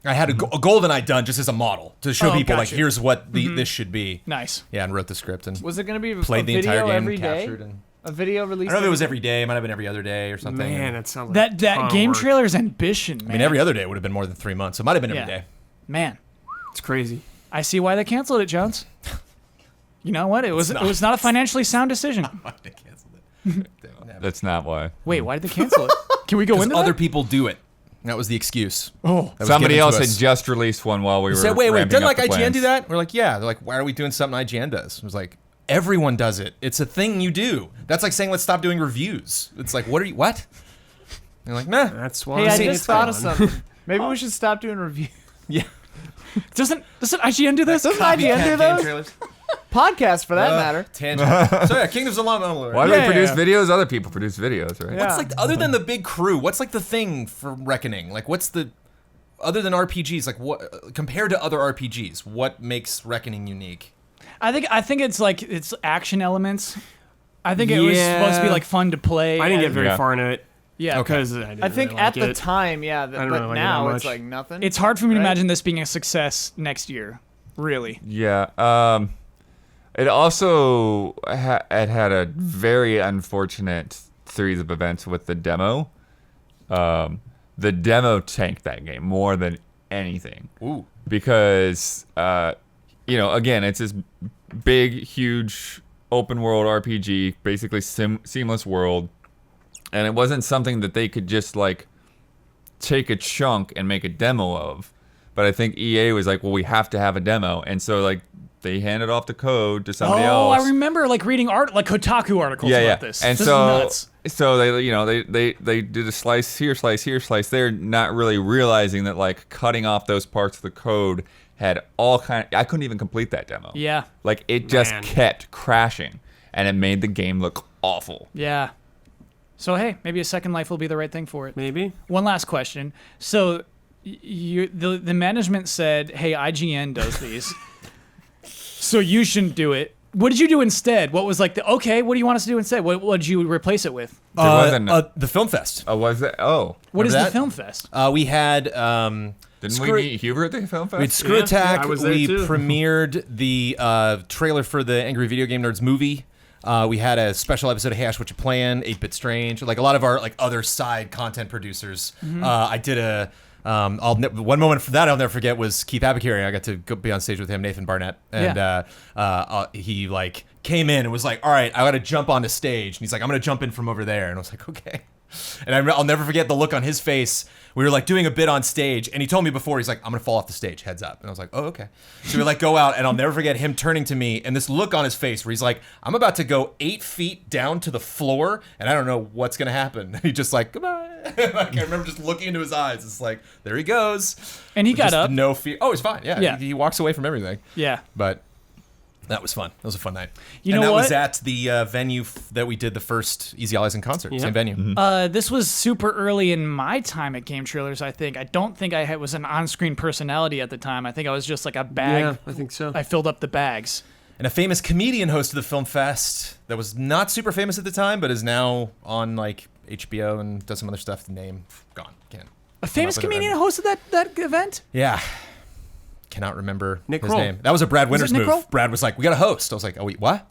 I had a GoldenEye done just as a model to show Oh, people like gotcha. here's what this should be. Nice. Yeah, and wrote the script and Was it going to be played a the video entire game every and day? captured. And A video release? I don't know if it was every day. It might have been every other day or something. Man, And, that sounds like That a ton of game work. trailer's ambition, man. I mean, every other day would have been more than 3 months. So it might have been every Yeah. day. Man, It's crazy. I see why they canceled it, Jones. You know what? It was not a financially sound decision. They canceled it. That's not why. Wait, why did they cancel it? Can we go Because into other that? people do it. That was the excuse. Oh, That was Somebody given else to had us. just released one while we were. They said, wait, ramping doesn't up like the IGN plans. do that? We're like, yeah. They're like, why are we doing something IGN does? I was like, everyone does it. It's a thing you do. That's like saying let's stop doing reviews. It's like, what? They're like, nah. That's why. Hey, I it's just thought of fun. something. Maybe we should stop doing reviews. Yeah. doesn't IGN do this? Doesn't IGN do those? Trailers. Podcasts, for that matter. Tangent. So yeah, Kingdoms of Amalur. Why do Yeah, they produce yeah. videos? Other people produce videos, right? Yeah. What's like other than the big crew? What's like the thing for Reckoning? Like, what's the other than RPGs? Like, what compared to other RPGs? What makes Reckoning unique? I think it's like it's action elements. I think it was supposed to be Yeah. like fun to play. I didn't get and- very Yeah. far into it Yeah. Okay. because I didn't I think really at like the it. time, yeah. I don't But really like it that now it's much. like nothing. It's hard for me to Right? imagine this being a success next year. Really. Yeah. It also it had a very unfortunate series of events with the demo. the demo tanked that game more than anything. Ooh. Because again, it's this big, huge open world RPG, basically seamless world, and it wasn't something that they could just like take a chunk and make a demo of. But I think EA was like, well, we have to have a demo, and so like they handed off the code to somebody else. I remember like reading Kotaku articles about this. And this so, is nuts. So they did a slice here, slice here, slice there, not really realizing that like cutting off those parts of the code had all kind of, I couldn't even complete that demo. Yeah. Like it just Man. kept crashing, and it made the game look awful. Yeah. So hey, maybe a Second Life will be the right thing for it. Maybe. One last question. So the management said, "Hey, IGN does these, so you shouldn't do it." What did you do instead? What was like what do you want us to do instead? What did you replace it with? There wasn't. The Film Fest. Oh, was it? Oh, What is Remember the that? Film Fest? We had didn't we meet Huber at the film fest? We had Screw Yeah, Attack. I was there We too. premiered the trailer for the Angry Video Game Nerds movie. We had a special episode of Hey Ash, What You Playin', 8-Bit Strange, like a lot of our like other side content producers. I did a one moment for that I'll never forget was Keith Abakari. I got to go be on stage with him, Nathan Barnett, and he like came in and was like, "All right, I got to jump onto stage," and he's like, "I'm gonna jump in from over there," and I was like, "Okay." And I'll never forget the look on his face. We were like doing a bit on stage, and he told me before, he's like, "I'm gonna fall off the stage, heads up." And I was like, "Oh, okay." So we like go out, and I'll never forget him turning to me and this look on his face where he's like, "I'm about to go 8 feet down to the floor, and I don't know what's gonna happen." And he just like, "Goodbye." Like I remember just looking into his eyes. It's like, there he goes. And he got Just up. No fear. Oh, he's fine. Yeah. Yeah. He walks away from everything. Yeah. But that was fun. That was a fun night. You and know that was what? at the venue that we did the first Easy Allies in concert. Yeah. Same venue. This was super early in my time at Game Trailers, I think. I don't think I was an on-screen personality at the time. I think I was just like a bag. Yeah, I think so. I filled up the bags. And a famous comedian hosted the film fest that was not super famous at the time, but is now on like HBO and does some other stuff. The name gone. Can't. A famous up with it comedian right hosted that event? Yeah. Cannot remember Nick his Kroll. name. That was a Brad Winters Nick move. Kroll? Brad was like, "We got a host." I was like, "Oh wait, what?"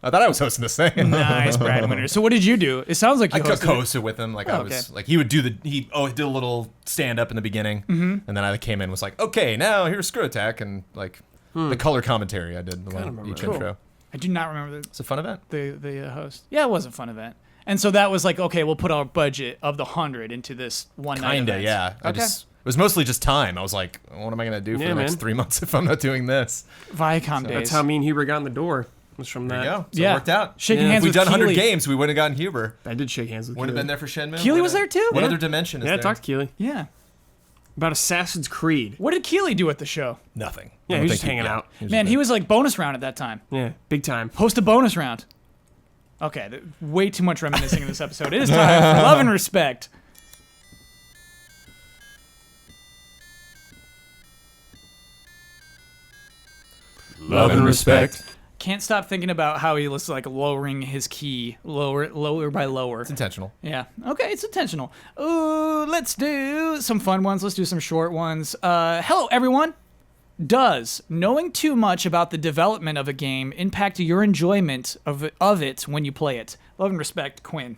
I thought I was hosting this thing. Nice, Brad Winter. So what did you do? It sounds like I you hosted it. co-hosted with him. Like I was okay. like he would do he did a little stand up in the beginning, and then I came in and was like, "Okay, now here's Screw Attack," and like the color commentary I did along each Cool. intro. I do not remember It's a fun event. the host. Yeah, it was a fun event. And so that was like, okay, we'll put our budget of the 100 into this one night Kinda, event. yeah. Okay. It was mostly just time. I was like, what am I gonna do for Yeah, the next man. 3 months if I'm not doing this? Viacom days. That's how me and Huber got in the door. Was from There that. you go. So Yeah. it worked out. Shaking Yeah. hands If we'd with done 100 Keely. games, we would have gotten Huber. I did shake hands with Would have Keely. been there for Shenmue. Keely What was a- there too? What Yeah. other dimension is Yeah, I there? talked to Keely Yeah. about Assassin's Creed. What did Keely do at the show? Nothing. Yeah, I he was don't just think hanging out. Man, he was like bonus round at that time. Yeah, big time. Host a bonus round. Okay, way too much reminiscing in this episode. It is time for love and respect. Love and respect. Can't stop thinking about how he was like lowering his key, lower by lower. It's intentional. Yeah. Okay, it's intentional. Ooh, let's do some fun ones. Let's do some short ones. Hello, everyone. Does knowing too much about the development of a game impact your enjoyment of it when you play it? Love and respect, Quinn.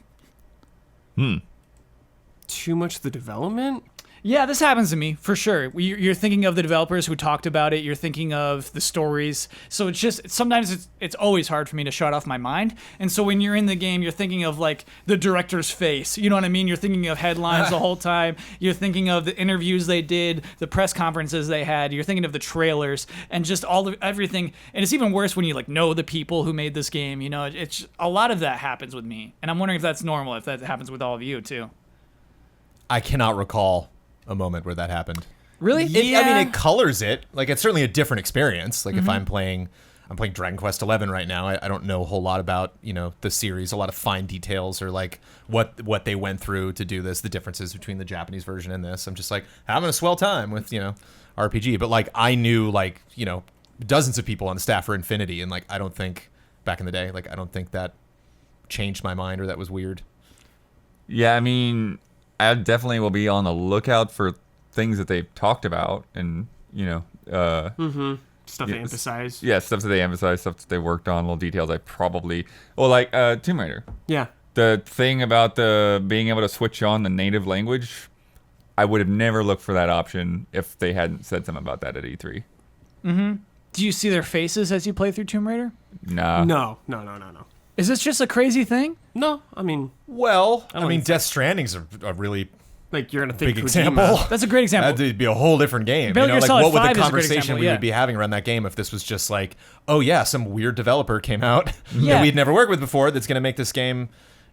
Too much the development? Yeah, this happens to me for sure. You're thinking of the developers who talked about it. You're thinking of the stories. So it's just sometimes it's always hard for me to shut off my mind. And so when you're in the game, you're thinking of like the director's face. You know what I mean? You're thinking of headlines the whole time. You're thinking of the interviews they did, the press conferences they had. You're thinking of the trailers and just everything. And it's even worse when you like know the people who made this game. You know, it's a lot of that happens with me. And I'm wondering if that's normal, if that happens with all of you too. I cannot recall a moment where that happened. Really? I mean, it colors it. Like, it's certainly a different experience. Like, if I'm playing Dragon Quest XI right now, I don't know a whole lot about, the series, a lot of fine details or, like, what they went through to do this, the differences between the Japanese version and this. I'm just, like, having a swell time with, RPG. But, like, I knew, like, dozens of people on the staff for Infinity, and, like, I don't think, back in the day, like, I don't think that changed my mind or that was weird. Yeah, I mean, I definitely will be on the lookout for things that they've talked about and, Stuff they emphasize. yeah, stuff that they emphasize, stuff that they worked on, little details I probably, like Tomb Raider. Yeah. The thing about the being able to switch on the native language, I would have never looked for that option if they hadn't said something about that at E3. Do you see their faces as you play through Tomb Raider? Nah. No. Is this just a crazy thing? No, I mean, Well, I don't mean, think Death Stranding's a really like you're gonna think big Kojima. example. That's a great example. That'd be a whole different game. Metal You know, Gear like Solid what would 5 the is a great conversation example, we yeah. would be having around that game if this was just like, oh yeah, some weird developer came out Yeah. that we'd never worked with before that's going to make this game,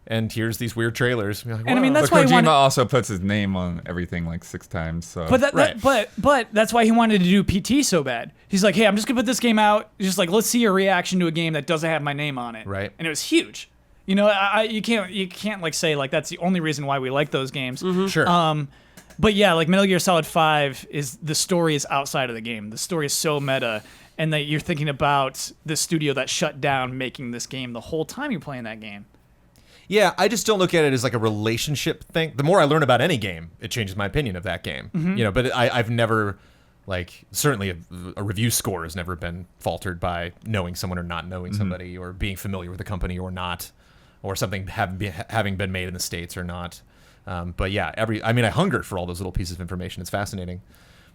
and here's these weird trailers. You're like, And I mean, wow. that's But why he Kojima wanted. also puts his name on everything like 6 times. So. But Right. but that's why he wanted to do PT so bad. He's like, hey, I'm just gonna put this game out. Just like, let's see your reaction to a game that doesn't have my name on it. Right. And it was huge. You know, you can't like say like that's the only reason why we like those games. Sure. But yeah, like Metal Gear Solid 5 is the story is outside of the game. The story is so meta, and that you're thinking about the studio that shut down making this game the whole time you're playing that game. Yeah, I just don't look at it as like a relationship thing. The more I learn about any game, it changes my opinion of that game. You know, but I've never, like, certainly a review score has never been faltered by knowing someone or not knowing somebody, or being familiar with a company or not, or something having been made in the States or not. But yeah, I hunger for all those little pieces of information. It's fascinating.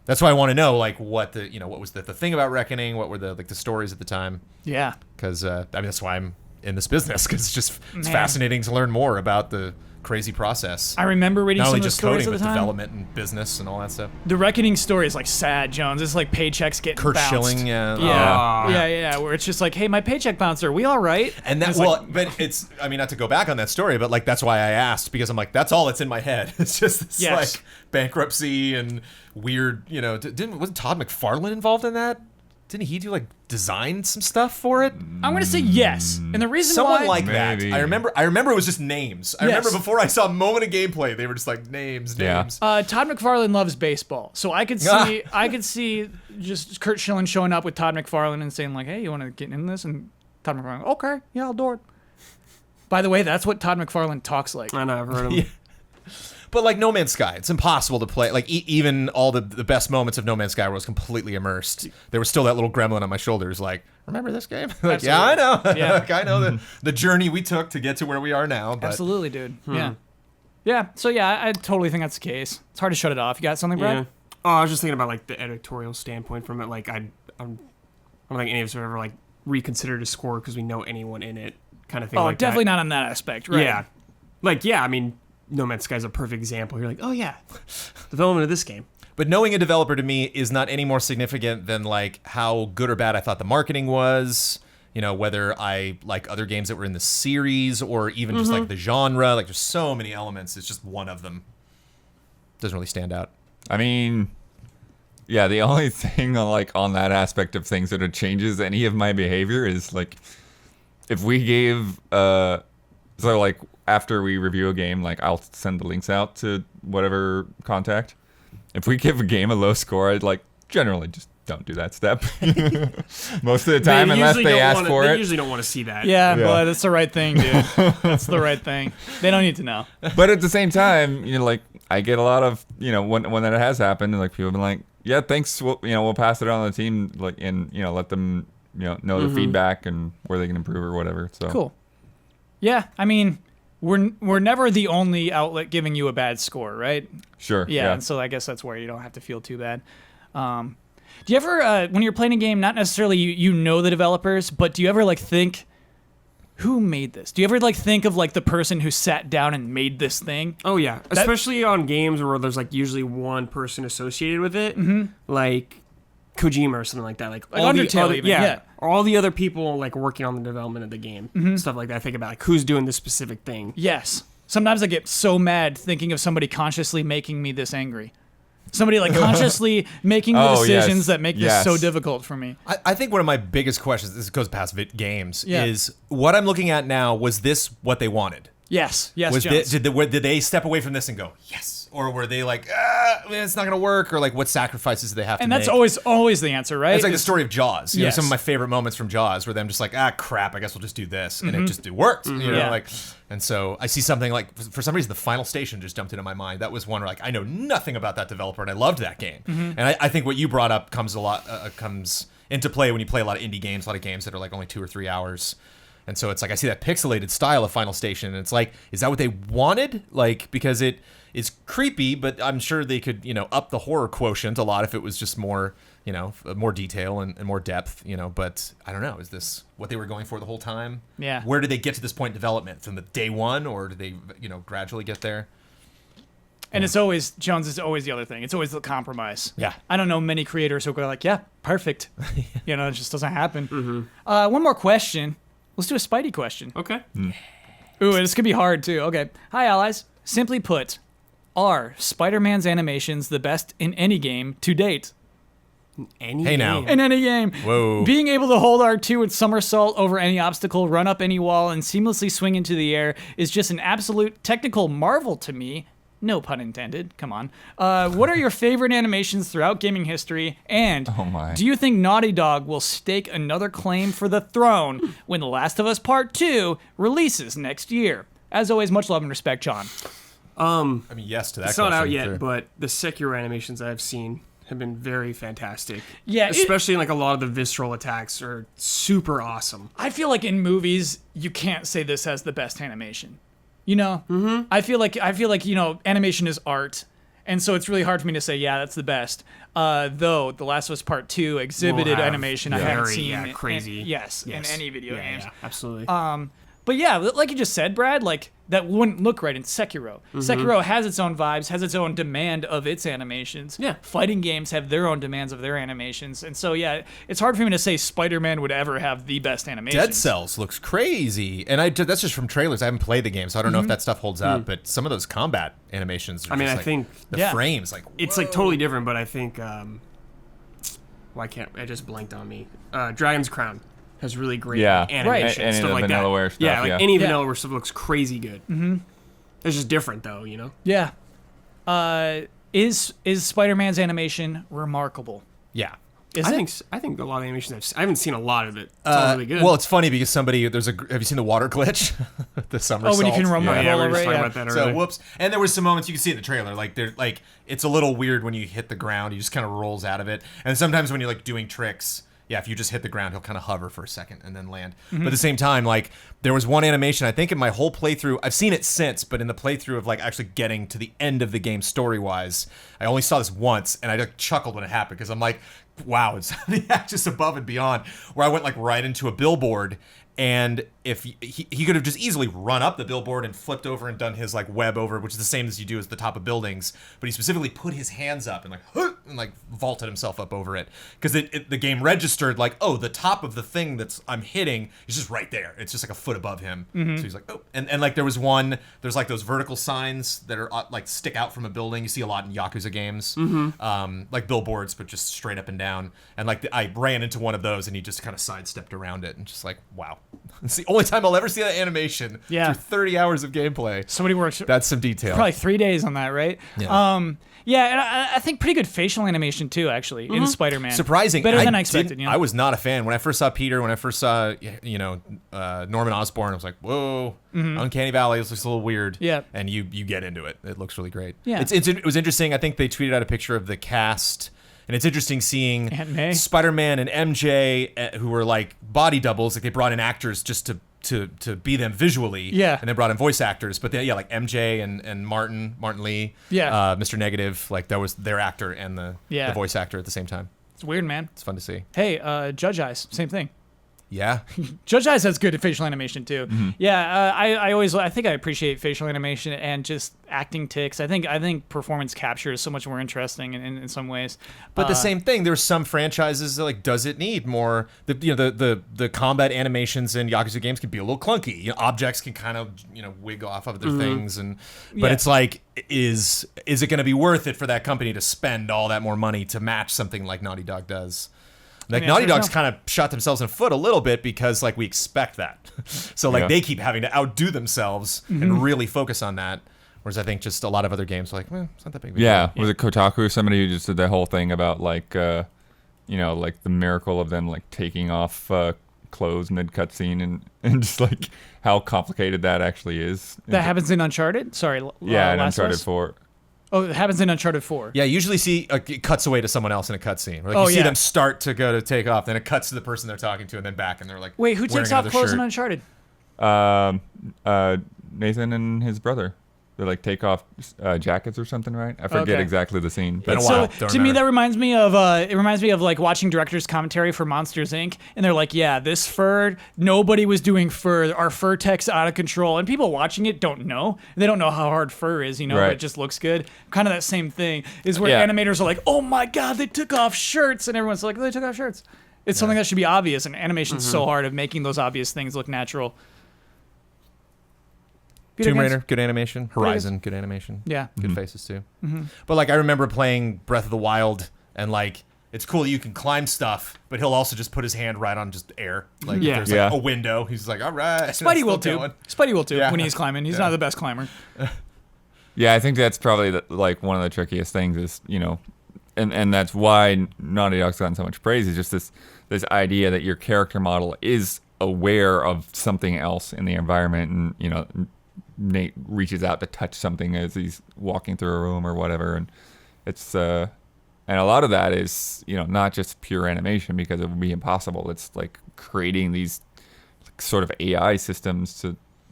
That's why I want to know, like, what was the thing about Reckoning? What were the stories at the time? Yeah. Because that's why I'm in this business, because it's Man. fascinating to learn more about the crazy process. I remember reading Not some only of the just stories coding, at the but time. development and business and all that stuff. The Reckoning story is like sad, Jones. It's like paychecks getting Kurt bounced. Schilling, yeah. Yeah, where it's just like, hey, my paycheck bounced. Are we all right? And it's that, well, like, but it's, I mean, not to go back on that story, but like that's why I asked, because I'm like, that's all that's in my head. It's just this Yes. like bankruptcy and weird, wasn't Todd McFarlane involved in that? Didn't he do like design some stuff for it? I'm gonna say yes, and the reason Someone why, like that. Maybe. I remember it was just names. I Yes. remember before I saw a moment of gameplay, they were just like names. Yeah. Todd McFarlane loves baseball, so I could see just Kurt Schilling showing up with Todd McFarlane and saying like, hey, you want to get in this? And Todd McFarlane, okay, yeah, I'll do it. By the way, that's what Todd McFarlane talks like. I know, I've heard him. But like No Man's Sky, it's impossible to play. Like even all the best moments of No Man's Sky where I was completely immersed, there was still that little gremlin on my shoulders. Like, remember this game? Like, yeah, I know. Yeah. Like, I know the journey we took to get to where we are now. But Absolutely, dude. Yeah. So yeah, I totally think that's the case. It's hard to shut it off. You got something, Brad? Yeah. Oh, I was just thinking about like the editorial standpoint from it. Like I don't think any of us have ever like reconsidered a score because we know anyone in it, kind of thing. Oh, like definitely that. not on that aspect, right? Yeah. Like I mean, No Man's Sky is a perfect example. You're like, oh yeah, development of this game. But knowing a developer to me is not any more significant than like how good or bad I thought the marketing was. Whether I like other games that were in the series or even just like the genre. Like there's so many elements. It's just one of them. Doesn't really stand out. I mean, yeah, the only thing like on that aspect of things that it changes any of my behavior is like if we gave so like after we review a game, like I'll send the links out to whatever contact. If we give a game a low score, I'd like generally just don't do that step most of the time unless they ask for They it. usually don't want to see that. Yeah, Yeah. but that's the right thing, dude. That's the right thing. They don't need to know. But at the same time, like I get a lot of, when that has happened, like people have been like, yeah, thanks. We'll pass it on to the team, like, and let them, know the feedback and where they can improve or whatever. So Cool. Yeah, I mean, we're never the only outlet giving you a bad score, right? Sure. Yeah, and so I guess that's where you don't have to feel too bad. Do you ever, when you're playing a game, not necessarily you know the developers, but do you ever like think, who made this? Do you ever like think of like the person who sat down and made this thing? Oh yeah, especially on games where there's like usually one person associated with it, like Kojima or something like that. Like all the Undertale other, even, yeah, yeah. or all the other people like working on the development of the game, stuff like that. I think about like who's doing this specific thing. Yes. Sometimes I get so mad thinking of somebody consciously making me this angry. Somebody like consciously making the Oh, decisions yes. that make this Yes. so difficult for me. I think one of my biggest questions, this goes past games, Yeah. is what I'm looking at now, was this what they wanted? Yes, Was Jones. did they step away from this and go, yes? Or were they like, it's not going to work? Or like, what sacrifices do they have to and make? that's always the answer, right? It's like the story of Jaws. Yes. Some of my favorite moments from Jaws were them just like, crap, I guess we'll just do this. And it worked. Yeah. And so I see something like, for some reason, the Final Station just jumped into my mind. That was one where like, I know nothing about that developer and I loved that game. And I think what you brought up comes into play when you play a lot of indie games, a lot of games that are like only 2 or 3 hours. And so it's like, I see that pixelated style of Final Station and it's like, is that what they wanted? Like, because it is creepy, but I'm sure they could, up the horror quotient a lot if it was just more, more detail and more depth, but I don't know. Is this what they were going for the whole time? Yeah. Where did they get to this point in development? From the day one, or did they, gradually get there? And it's always, Jones is always the other thing. It's always the compromise. Yeah. I don't know many creators who go like, yeah, perfect. It just doesn't happen. One more question. Let's do a Spidey question. Okay. Ooh, this could be hard too. Okay. Hi, allies. Simply put, are Spider-Man's animations the best in any game to date? Hey, now. In any game. Whoa. Being able to hold R2 with somersault over any obstacle, run up any wall, and seamlessly swing into the air is just an absolute technical marvel to me. No pun intended. Come on. What are your favorite animations throughout gaming history? And Oh my. do you think Naughty Dog will stake another claim for the throne when The Last of Us Part 2 releases next year? As always, much love and respect, John. I mean, yes to that It's not out question, yet, sure. but the Sekiro animations I've seen have been very fantastic. Yeah, especially like a lot of the visceral attacks are super awesome. I feel like in movies, you can't say this has the best animation. I feel like animation is art, and so it's really hard for me to say, yeah, that's the best. Though The Last of Us Part 2 exhibited Will have animation I haven't very, seen crazy. in any video games. Yeah, absolutely. But yeah, like you just said, Brad, like that wouldn't look right in Sekiro. Sekiro has its own vibes, has its own demand of its animations. Yeah. Fighting games have their own demands of their animations. And so, yeah, it's hard for me to say Spider-Man would ever have the best animations. Dead Cells looks crazy, and that's just from trailers. I haven't played the game, so I don't know if that stuff holds up. But some of those combat animations are I mean, just I like, think the frames, like, it's like totally different, but I think why can't I just blanked on me? Dragon's Crown has really great animation, Right. Any stuff of the like that. Vanillaware stuff, yeah, like yeah. any Yeah. Vanillaware stuff looks crazy good. Mm-hmm. It's just different though, Yeah. Is Spider-Man's animation remarkable? yeah. Is I it? think a lot of animations I haven't seen a lot of it. It's all really good. Well, it's funny because have you seen the water glitch? The somersault. when you can roll yeah, roll we were over just it, talking yeah. about that So earlier. whoops. And there was some moments you can see in the trailer, like it's a little weird when you hit the ground. He just kind of rolls out of it. And sometimes when you're like doing tricks, yeah, if you just hit the ground, he'll kind of hover for a second and then land. But at the same time, like there was one animation, I think in my whole playthrough, I've seen it since, but in the playthrough of like actually getting to the end of the game story-wise, I only saw this once and I like chuckled when it happened because I'm like, wow, it's the actress above and beyond, where I went like right into a billboard. And if he could have just easily run up the billboard and flipped over and done his like web over, which is the same as you do as the top of buildings, but he specifically put his hands up and like vaulted himself up over it because the game registered like, oh, the top of the thing I'm hitting is just right there. It's just like a foot above him. So he's like, oh, and like there's like those vertical signs that are like stick out from a building. You see a lot in Yakuza games, like billboards, but just straight up and down. And like I ran into one of those and he just kind of sidestepped around it and just like, wow. It's the only time I'll ever see that animation Yeah. through 30 hours of gameplay. Somebody works That's some detail. probably 3 days on that, right? Yeah. Yeah, and I think pretty good facial animation too, actually, in Spider-Man. Surprising. Better than I expected. I was not a fan. When I first saw Peter, when I first saw, Norman Osborn, I was like, whoa, Uncanny Valley, this looks a little weird. Yeah. And you get into it. It looks really great. Yeah. It was interesting. I think they tweeted out a picture of the cast. And it's interesting seeing Aunt May. Spider-Man and MJ, who were like body doubles. Like they brought in actors just to be them visually. Yeah. And then brought in voice actors. But then, yeah, like MJ and Martin Lee. Yeah. Mr. Negative, like that was their actor and the voice actor at the same time. It's weird, man. It's fun to see. Hey, Judge Eyes, same thing. Yeah. Judge Eyes has good facial animation too. Yeah, I think I appreciate facial animation and just acting tics. I think performance capture is so much more interesting in some ways. But the same thing, there's some franchises that like, does it need more? The combat animations in Yakuza games can be a little clunky. Objects can kind of wig off of their things, but it's like, is it going to be worth it for that company to spend all that more money to match something like Naughty Dog does? Like Naughty Dog's kind of shot themselves in the foot a little bit because like we expect that. So like they keep having to outdo themselves and really focus on that. Whereas I think just a lot of other games are like, it's not that big of a Yeah, deal. was it Kotaku? Somebody who just did that whole thing about like, like the miracle of them like taking off clothes mid cutscene and just like how complicated that actually is. that happens in Uncharted. Sorry, Yeah, in Last of Uncharted Us? 4. Oh, it happens in Uncharted 4. Yeah, you usually see it cuts away to someone else in a cutscene. Like Oh, you see yeah. them start to go to take off, then it cuts to the person they're talking to, and then back, and they're like, Wait, who wearing takes off another clothes shirt. in Uncharted? Nathan and his brother. They like take off jackets or something, right? I forget Okay. exactly the scene. Been a But while. So Don't to me, remember. that reminds me of like watching director's commentary for Monsters Inc. And they're like, yeah, this fur, nobody was doing fur. Our fur tech's out of control. And people watching it don't know. They don't know how hard fur is, but Right. it just looks good. Kind of that same thing is where Yeah. animators are like, oh my God, they took off shirts. And everyone's like, oh, they took off shirts. It's something that should be obvious. And animation's so hard of making those obvious things look natural. Video Tomb games? Raider, good animation. Horizon, good animation. Yeah. Good faces too. But like I remember playing Breath of the Wild, and like it's cool that you can climb stuff, but he'll also just put his hand right on just air. Like if Yeah. there's Yeah. like a window, he's like, all right. Spidey will Still too. going. Spidey will too Yeah. when he's climbing. He's Yeah. not the best climber. yeah, I think that's probably like one of the trickiest things is, and that's why Naughty Dog's gotten so much praise, is just this idea that your character model is aware of something else in the environment, and Nate reaches out to touch something as he's walking through a room or whatever, and it's and a lot of that is not just pure animation, because it would be impossible. It's like creating these sort of AI systems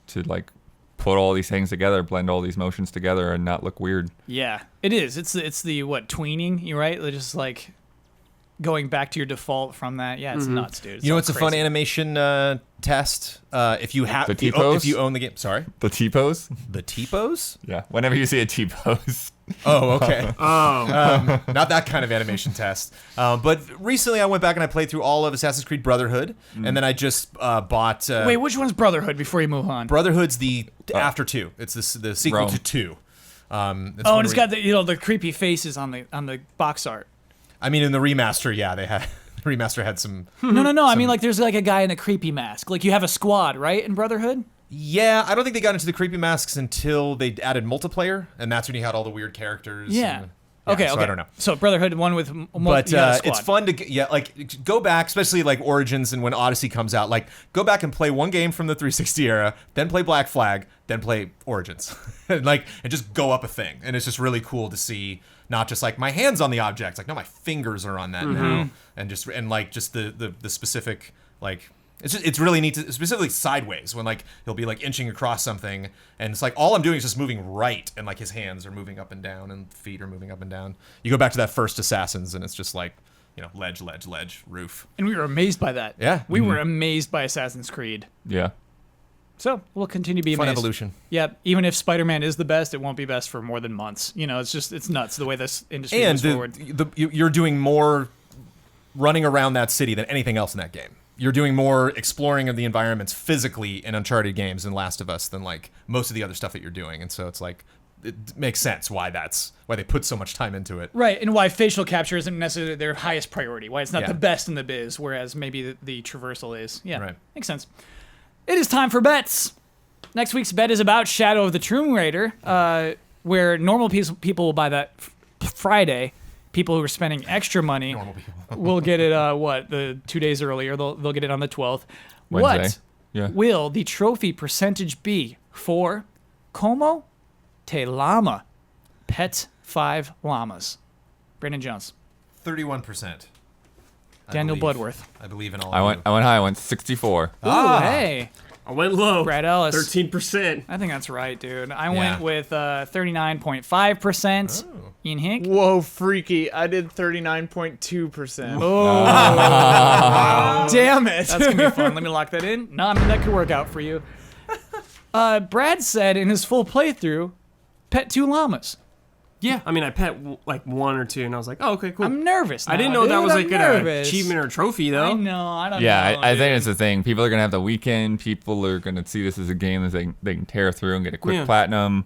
to like put all these things together, blend all these motions together, and not look weird. Yeah, it is. It's the tweening, you right? They're just like going back to your default from that. Yeah, it's nuts, dude. You know, all it's a fun crazy. animation test. If you have The if you, T-pose? if you own the game, sorry, The T-pose? the T-pose. Yeah. Whenever you see a T-pose. Oh, okay. Oh, Not that kind of animation test. But recently, I went back and I played through all of Assassin's Creed Brotherhood, and then I just bought. Wait, which one's Brotherhood before you move on? Brotherhood's the after 2. It's the sequel Rome. to 2. And it's got the creepy faces on the box art. I mean, in the remaster, yeah, they had the remaster had some. No. I mean, like, there's like a guy in a creepy mask. Like, you have a squad, right, in Brotherhood? Yeah, I don't think they got into the creepy masks until they added multiplayer, and that's when you had all the weird characters. Yeah. and- Okay. so I don't know. So Brotherhood, one with But you had a squad. it's fun to like go back, especially like Origins and when Odyssey comes out. Like go back and play one game from the 360 era, then play Black Flag, then play Origins, and just go up a thing. And it's just really cool to see not just like my hands on the object, like no, my fingers are on that now, and just the specific like. It's really neat, specifically sideways, when like he'll be like inching across something, and it's like all I'm doing is just moving right, and like his hands are moving up and down, and feet are moving up and down. You go back to that first Assassins, and it's just like ledge, roof. And we were amazed by that. Yeah. We were amazed by Assassin's Creed. Yeah. So we'll continue to be Fun amazed. evolution. Yeah, even if Spider-Man is the best, it won't be best for more than months. It's nuts the way this industry And moves forward. you're doing more running around that city than anything else in that game. You're doing more exploring of the environments physically in Uncharted games and Last of Us than like most of the other stuff that you're doing. And so it's like it makes sense why they put so much time into it. Right, and why facial capture isn't necessarily their highest priority. Why it's not Yeah. the best in the biz, whereas maybe the traversal is. Yeah, Right. makes sense. It is time for bets. Next week's bet is about Shadow of the Tomb Raider, where normal people will buy that Friday. People who are spending extra money Normal people. will get it. The 2 days earlier? They'll get it on the 12th. Wednesday. What Yeah. will the trophy percentage be for Como Te Llama Pet 5 Llamas? Brandon Jones, 31%. Daniel Bloodworth. I believe in all. I went high. I went 64. Ooh, hey, I went low. Brad Ellis. 13%. I think that's right, dude. I Yeah. went with 39.5%. Ian Hink. Whoa, freaky! I did 39.2%. Oh, damn it! That's gonna be fun. Let me lock that in. No, I mean that could work out for you. Brad said in his full playthrough, pet 2 llamas. Yeah, I mean, I pet like 1 or 2, and I was like, oh, okay, cool. I'm nervous. I didn't now, know that dude. was I'm like an nervous. achievement or trophy, though. I know. I don't Yeah, know. I think dude. it's the thing. People are gonna have the weekend. People are gonna see this as a game that they can tear through and get a quick Yeah. platinum.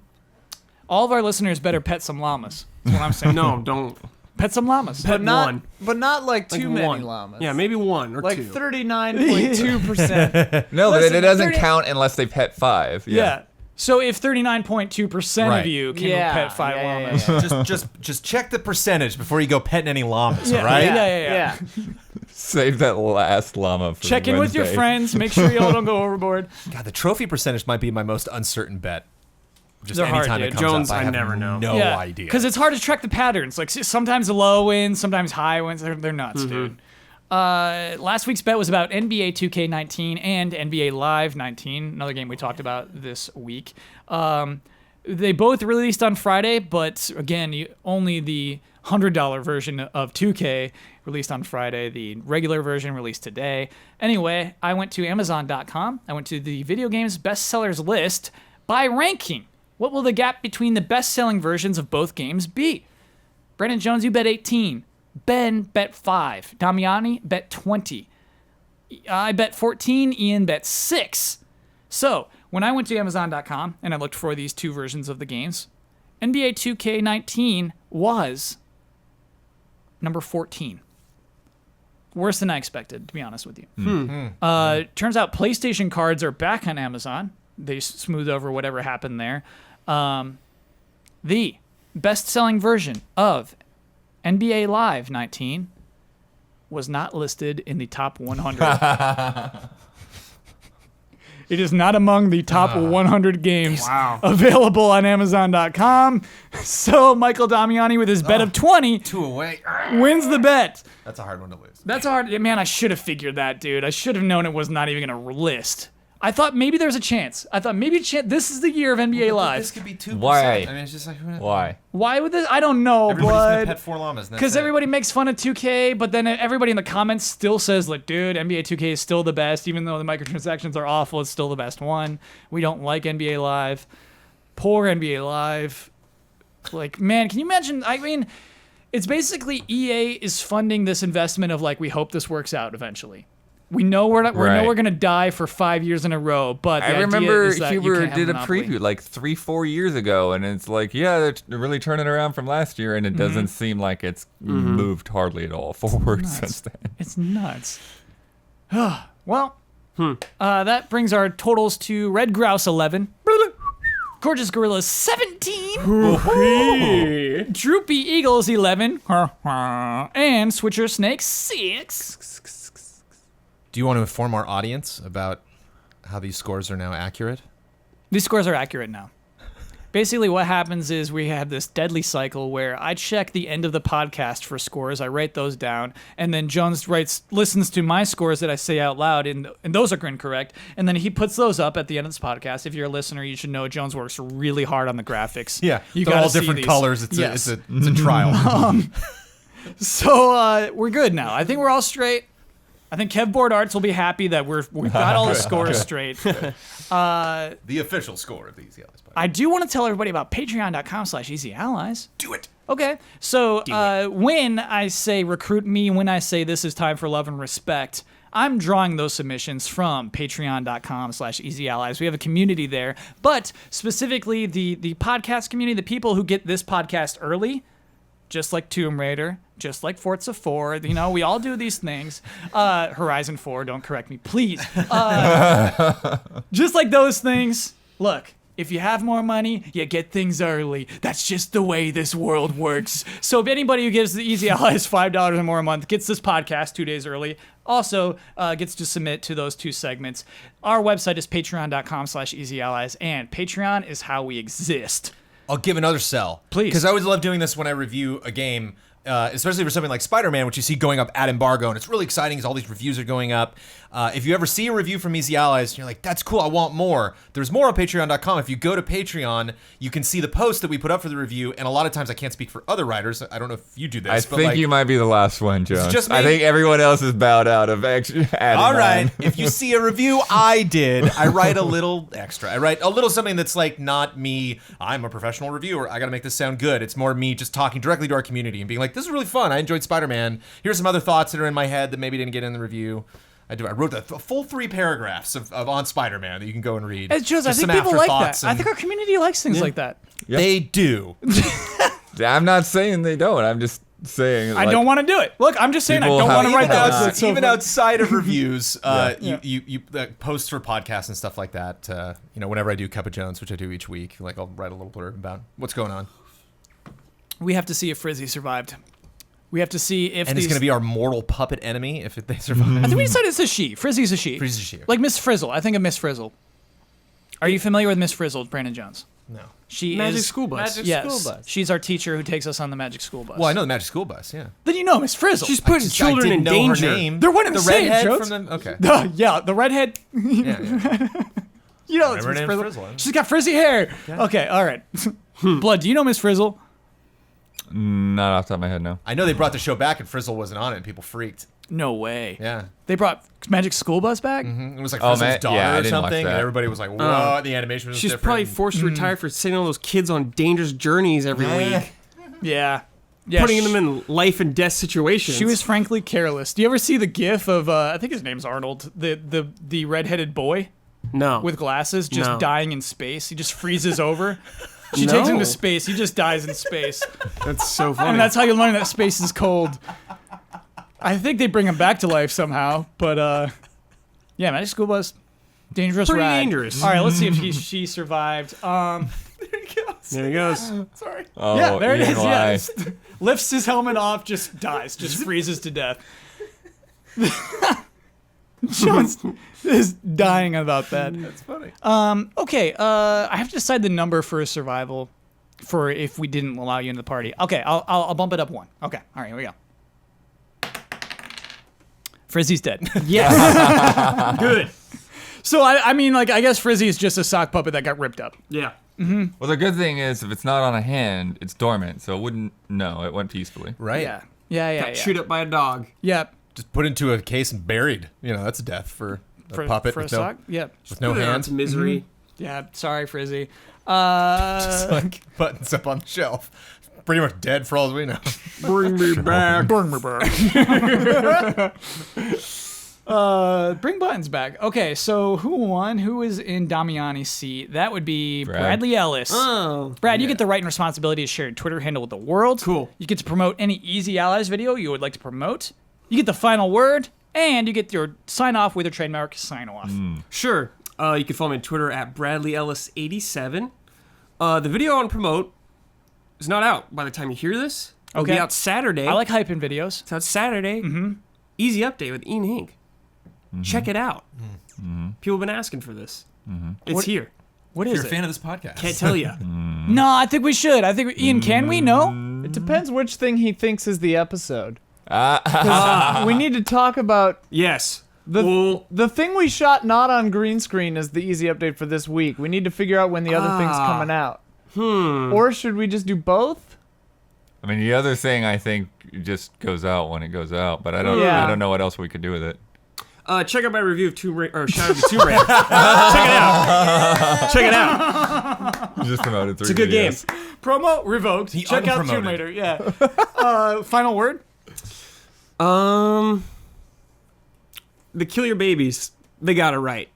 All of our listeners better pet some llamas. That's what I'm saying. No, don't. Pet some llamas. Pet not, one. but not like too Like many 1. llamas. Yeah, maybe 1 or like 2. 39.2%. No, Listen, but it doesn't 30 count unless they pet 5. Yeah. So if 39.2% Right. of you can Yeah, pet 5 yeah, llamas. yeah. just check the percentage before you go petting any llamas. Yeah, All right. yeah. Save that last llama for Check in with your Wednesday. friends. Make sure y'all don't go overboard. God, the trophy percentage might be my most uncertain bet. Just They're hard, anytime dude. it comes Jones, up, I have never know. No idea. Because it's hard to track the patterns. Like sometimes low wins, sometimes high wins. They're nuts, dude. Last week's bet was about NBA 2K19 and NBA Live 19, another game we talked about this week. They both released on Friday, but again, only the $100 version of 2K released on Friday. The regular version released today. Anyway, I went to Amazon.com. I went to the video games bestsellers list by ranking. What will the gap between the best-selling versions of both games be? Brandon Jones, you bet 18. Ben bet 5. Damiani bet 20. I bet 14. Ian bet 6. So, when I went to Amazon.com and I looked for these two versions of the games, NBA 2K19 was number 14. Worse than I expected, to be honest with you. Turns out PlayStation cards are back on Amazon. They smoothed over whatever happened there. The best-selling version of NBA Live 19 was not listed in the top 100. It is not among the top 100 games available on Amazon.com. So Michael Damiani with his bet of 20 2 away. wins the bet. That's a hard one to lose. That's hard. Man, I should have figured that, dude. I should have known it was not even going to list. I thought maybe there's a chance. This is the year of NBA Live. This could be 2%. Why? I mean, it's just like, Why? Why would this? I don't know, everybody's gonna but pet 4 llamas. because everybody makes fun of 2K, but then everybody in the comments still says, like, dude, NBA 2K is still the best. Even though the microtransactions are awful, it's still the best one. We don't like NBA Live. Poor NBA Live. Like, man, can you imagine? I mean, it's basically EA is funding this investment of, like, we hope this works out eventually. We know we're gonna die for 5 years in a row, but the I idea remember is that you Huber can't have did a monopoly. preview like 3-4 years ago, and it's like, yeah, they're really turning around from last year, and it doesn't seem like it's moved hardly at all forward since then. It's nuts. Well, that brings our totals to Red Grouse 11, Gorgeous Gorillas 17, Droopy Eagles 11, and Switcher Snake 6. Do you want to inform our audience about how these scores are now accurate? These scores are accurate now. Basically, what happens is we have this deadly cycle where I check the end of the podcast for scores. I write those down, and then Jones listens to my scores that I say out loud, and those are incorrect. And then he puts those up at the end of this podcast. If you're a listener, you should know Jones works really hard on the graphics. Yeah, you they're gotta all see different these. colors. It's Yes. a trial. So we're good now. I think we're all straight. I think Kevboard Arts will be happy that we've got all the scores straight. The official score of these guys. I do want to tell everybody about patreon.com/easyallies. Do it. Okay, so when I say recruit me, when I say this is time for love and respect, I'm drawing those submissions from patreon.com/easyallies. We have a community there, but specifically the podcast community, the people who get this podcast early, just like Tomb Raider, just like Forza 4, we all do these things. Horizon 4, don't correct me, please. Just like those things. Look, if you have more money, you get things early. That's just the way this world works. So if anybody who gives the Easy Allies $5 or more a month gets this podcast 2 days early, also gets to submit to those 2 segments. Our website is patreon.com/easyallies, and Patreon is how we exist. I'll give another sell. Please. Because I always love doing this when I review a game, especially for something like Spider-Man, which you see going up at embargo, and it's really exciting because all these reviews are going up. If you ever see a review from Easy Allies, and you're like, that's cool, I want more. There's more on Patreon.com. If you go to Patreon, you can see the post that we put up for the review, and a lot of times I can't speak for other writers. I don't know if you do this. I but think like, you might be the last one, Jones. just me? I think everyone else is bowed out of adding all right, on. if you see a review I did, I write a little extra. I write a little something that's like not me, I'm a professional reviewer, I gotta make this sound good. It's more me just talking directly to our community and being like, this is really fun, I enjoyed Spider-Man. Here's some other thoughts that are in my head that maybe didn't get in the review. I wrote a full 3 paragraphs of on Spider-Man that you can go and read. It's just, I Just think some people like that. afterthoughts I think our community likes things like that. Yep. They do. I'm not saying they don't. I'm just saying I don't want to do it. Look, I'm just saying I people don't have- want to write even that. outside- It's so Even funny. outside of reviews, Yeah. you post for podcasts and stuff like that. Whenever I do Cup of Jones, which I do each week, like I'll write a little blurb about what's going on. We have to see if Frizzy survived. We have to see if And these... it's going to be our mortal puppet enemy if they survive. I think we decided it's a she. Frizzy's a she. Frizzy's a she. Like Miss Frizzle. I think of Miss Frizzle. Are you familiar with Miss Frizzle, Brandon Jones? No. She Magic is... School Bus. Magic Yes. School Bus. She's our teacher who takes us on the Magic School Bus. Well, I know the Magic School Bus, yeah. Then you know Miss Frizzle. She's putting children in danger. They're one and the the same, redhead Jones. from the... Okay. Yeah, the redhead. Yeah. You know it's Remember Miss her name's Frizzle. Frizzle. She's got frizzy hair. Okay, all right. Blood, do you know Miss Frizzle? Not off the top of my head, no. I know they brought the show back and Frizzle wasn't on it and people freaked. No way. Yeah. They brought Magic School Bus back? It was like Oh, Frizzle's daughter yeah, I or didn't watch something, and that. everybody was like, "Whoa!" The animation was She's different. probably forced to retire for sending all those kids on dangerous journeys every week, Yeah. Yeah. putting them in life and death situations. She was frankly careless. Do you ever see the gif of I think his name's Arnold, the redheaded boy no with glasses just No. dying in space? He just freezes over. She No. takes him to space. He just dies in space. That's so funny. And that's how you learn that space is cold. I think they bring him back to life somehow, but yeah, Magic School Bus, dangerous Pretty ride. dangerous. All right, let's see if she survived. There he goes. Sorry. Oh, Yeah, there it Ian is. Lai. Yes. Lifts his helmet off, just dies, just freezes to death. Jones is dying about that. That's funny. Okay, I have to decide the number for a survival for if we didn't allow you into the party. Okay, I'll bump it up one. Okay, all right, here we go. Frizzy's dead. Yes. Good. So I mean, like, I guess Frizzy is just a sock puppet that got ripped up. Yeah. Well, the good thing is if it's not on a hand, it's dormant, so it wouldn't. No, it went peacefully. Right. Yeah. Got chewed up by a dog. Yeah. Just put into a case and buried. That's a death for a puppet for a with sock. Yeah. with no Put it out hands. to misery. Yeah. Sorry, Frizzy. Just like buttons up on the shelf. Pretty much dead for all as we know. Bring me back. Bring buttons back. Okay, so who won? Who is in Damiani's seat? That would be Brad. Bradley Ellis. Oh. Brad, you get the right and responsibility to share your Twitter handle with the world. Cool. You get to promote any Easy Allies video you would like to promote. You get the final word, and you get your sign off with your trademark sign off. Sure. You can follow me on Twitter at BradleyEllis87. The video I want to promote is not out by the time you hear this. It'll Okay. be out Saturday. I like hyping videos. It's out Saturday. Easy Update with Ian Hink. Check it out. People have been asking for this. It's What- here. What If is you're a it? fan of this podcast. Can't tell you. No, I think we should. I think Ian, can we? No. It depends which thing he thinks is the episode. Ah, We need to talk about Yes. the thing we shot not on green screen is the easy update for this week. We need to figure out when the other thing's coming out. Or should we just do both? I mean, the other thing I think just goes out when it goes out, but I don't. Yeah. I don't know what else we could do with it. Check out my review of Shadow of the Tomb Raider. Check it out. Check it out. You just promoted 3 It's a good game. videos. Promo revoked. He Check out Tomb unpromoted. Raider. Yeah. Final word. The Kill Your Babies, they got it right.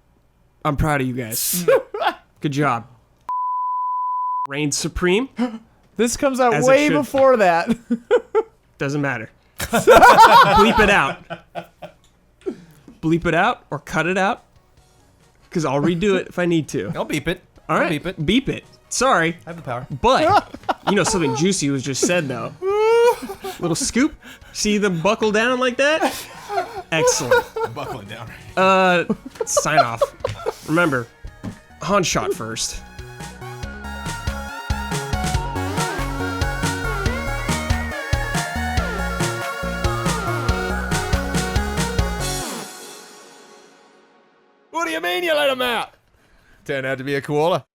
I'm proud of you guys. Good job. Reigns supreme. This comes out As it way should. before that. Doesn't matter. Bleep it out. Bleep it out or cut it out. Because I'll redo it if I need to. I'll beep it. All I'll right. beep it. Beep it. Sorry. I have the power. But, something juicy was just said, though. Little scoop. See them buckle down like that? Excellent. I'm buckling down. Sign off. Remember, Han shot first. What do you mean you let him out? Turned out to be a koala.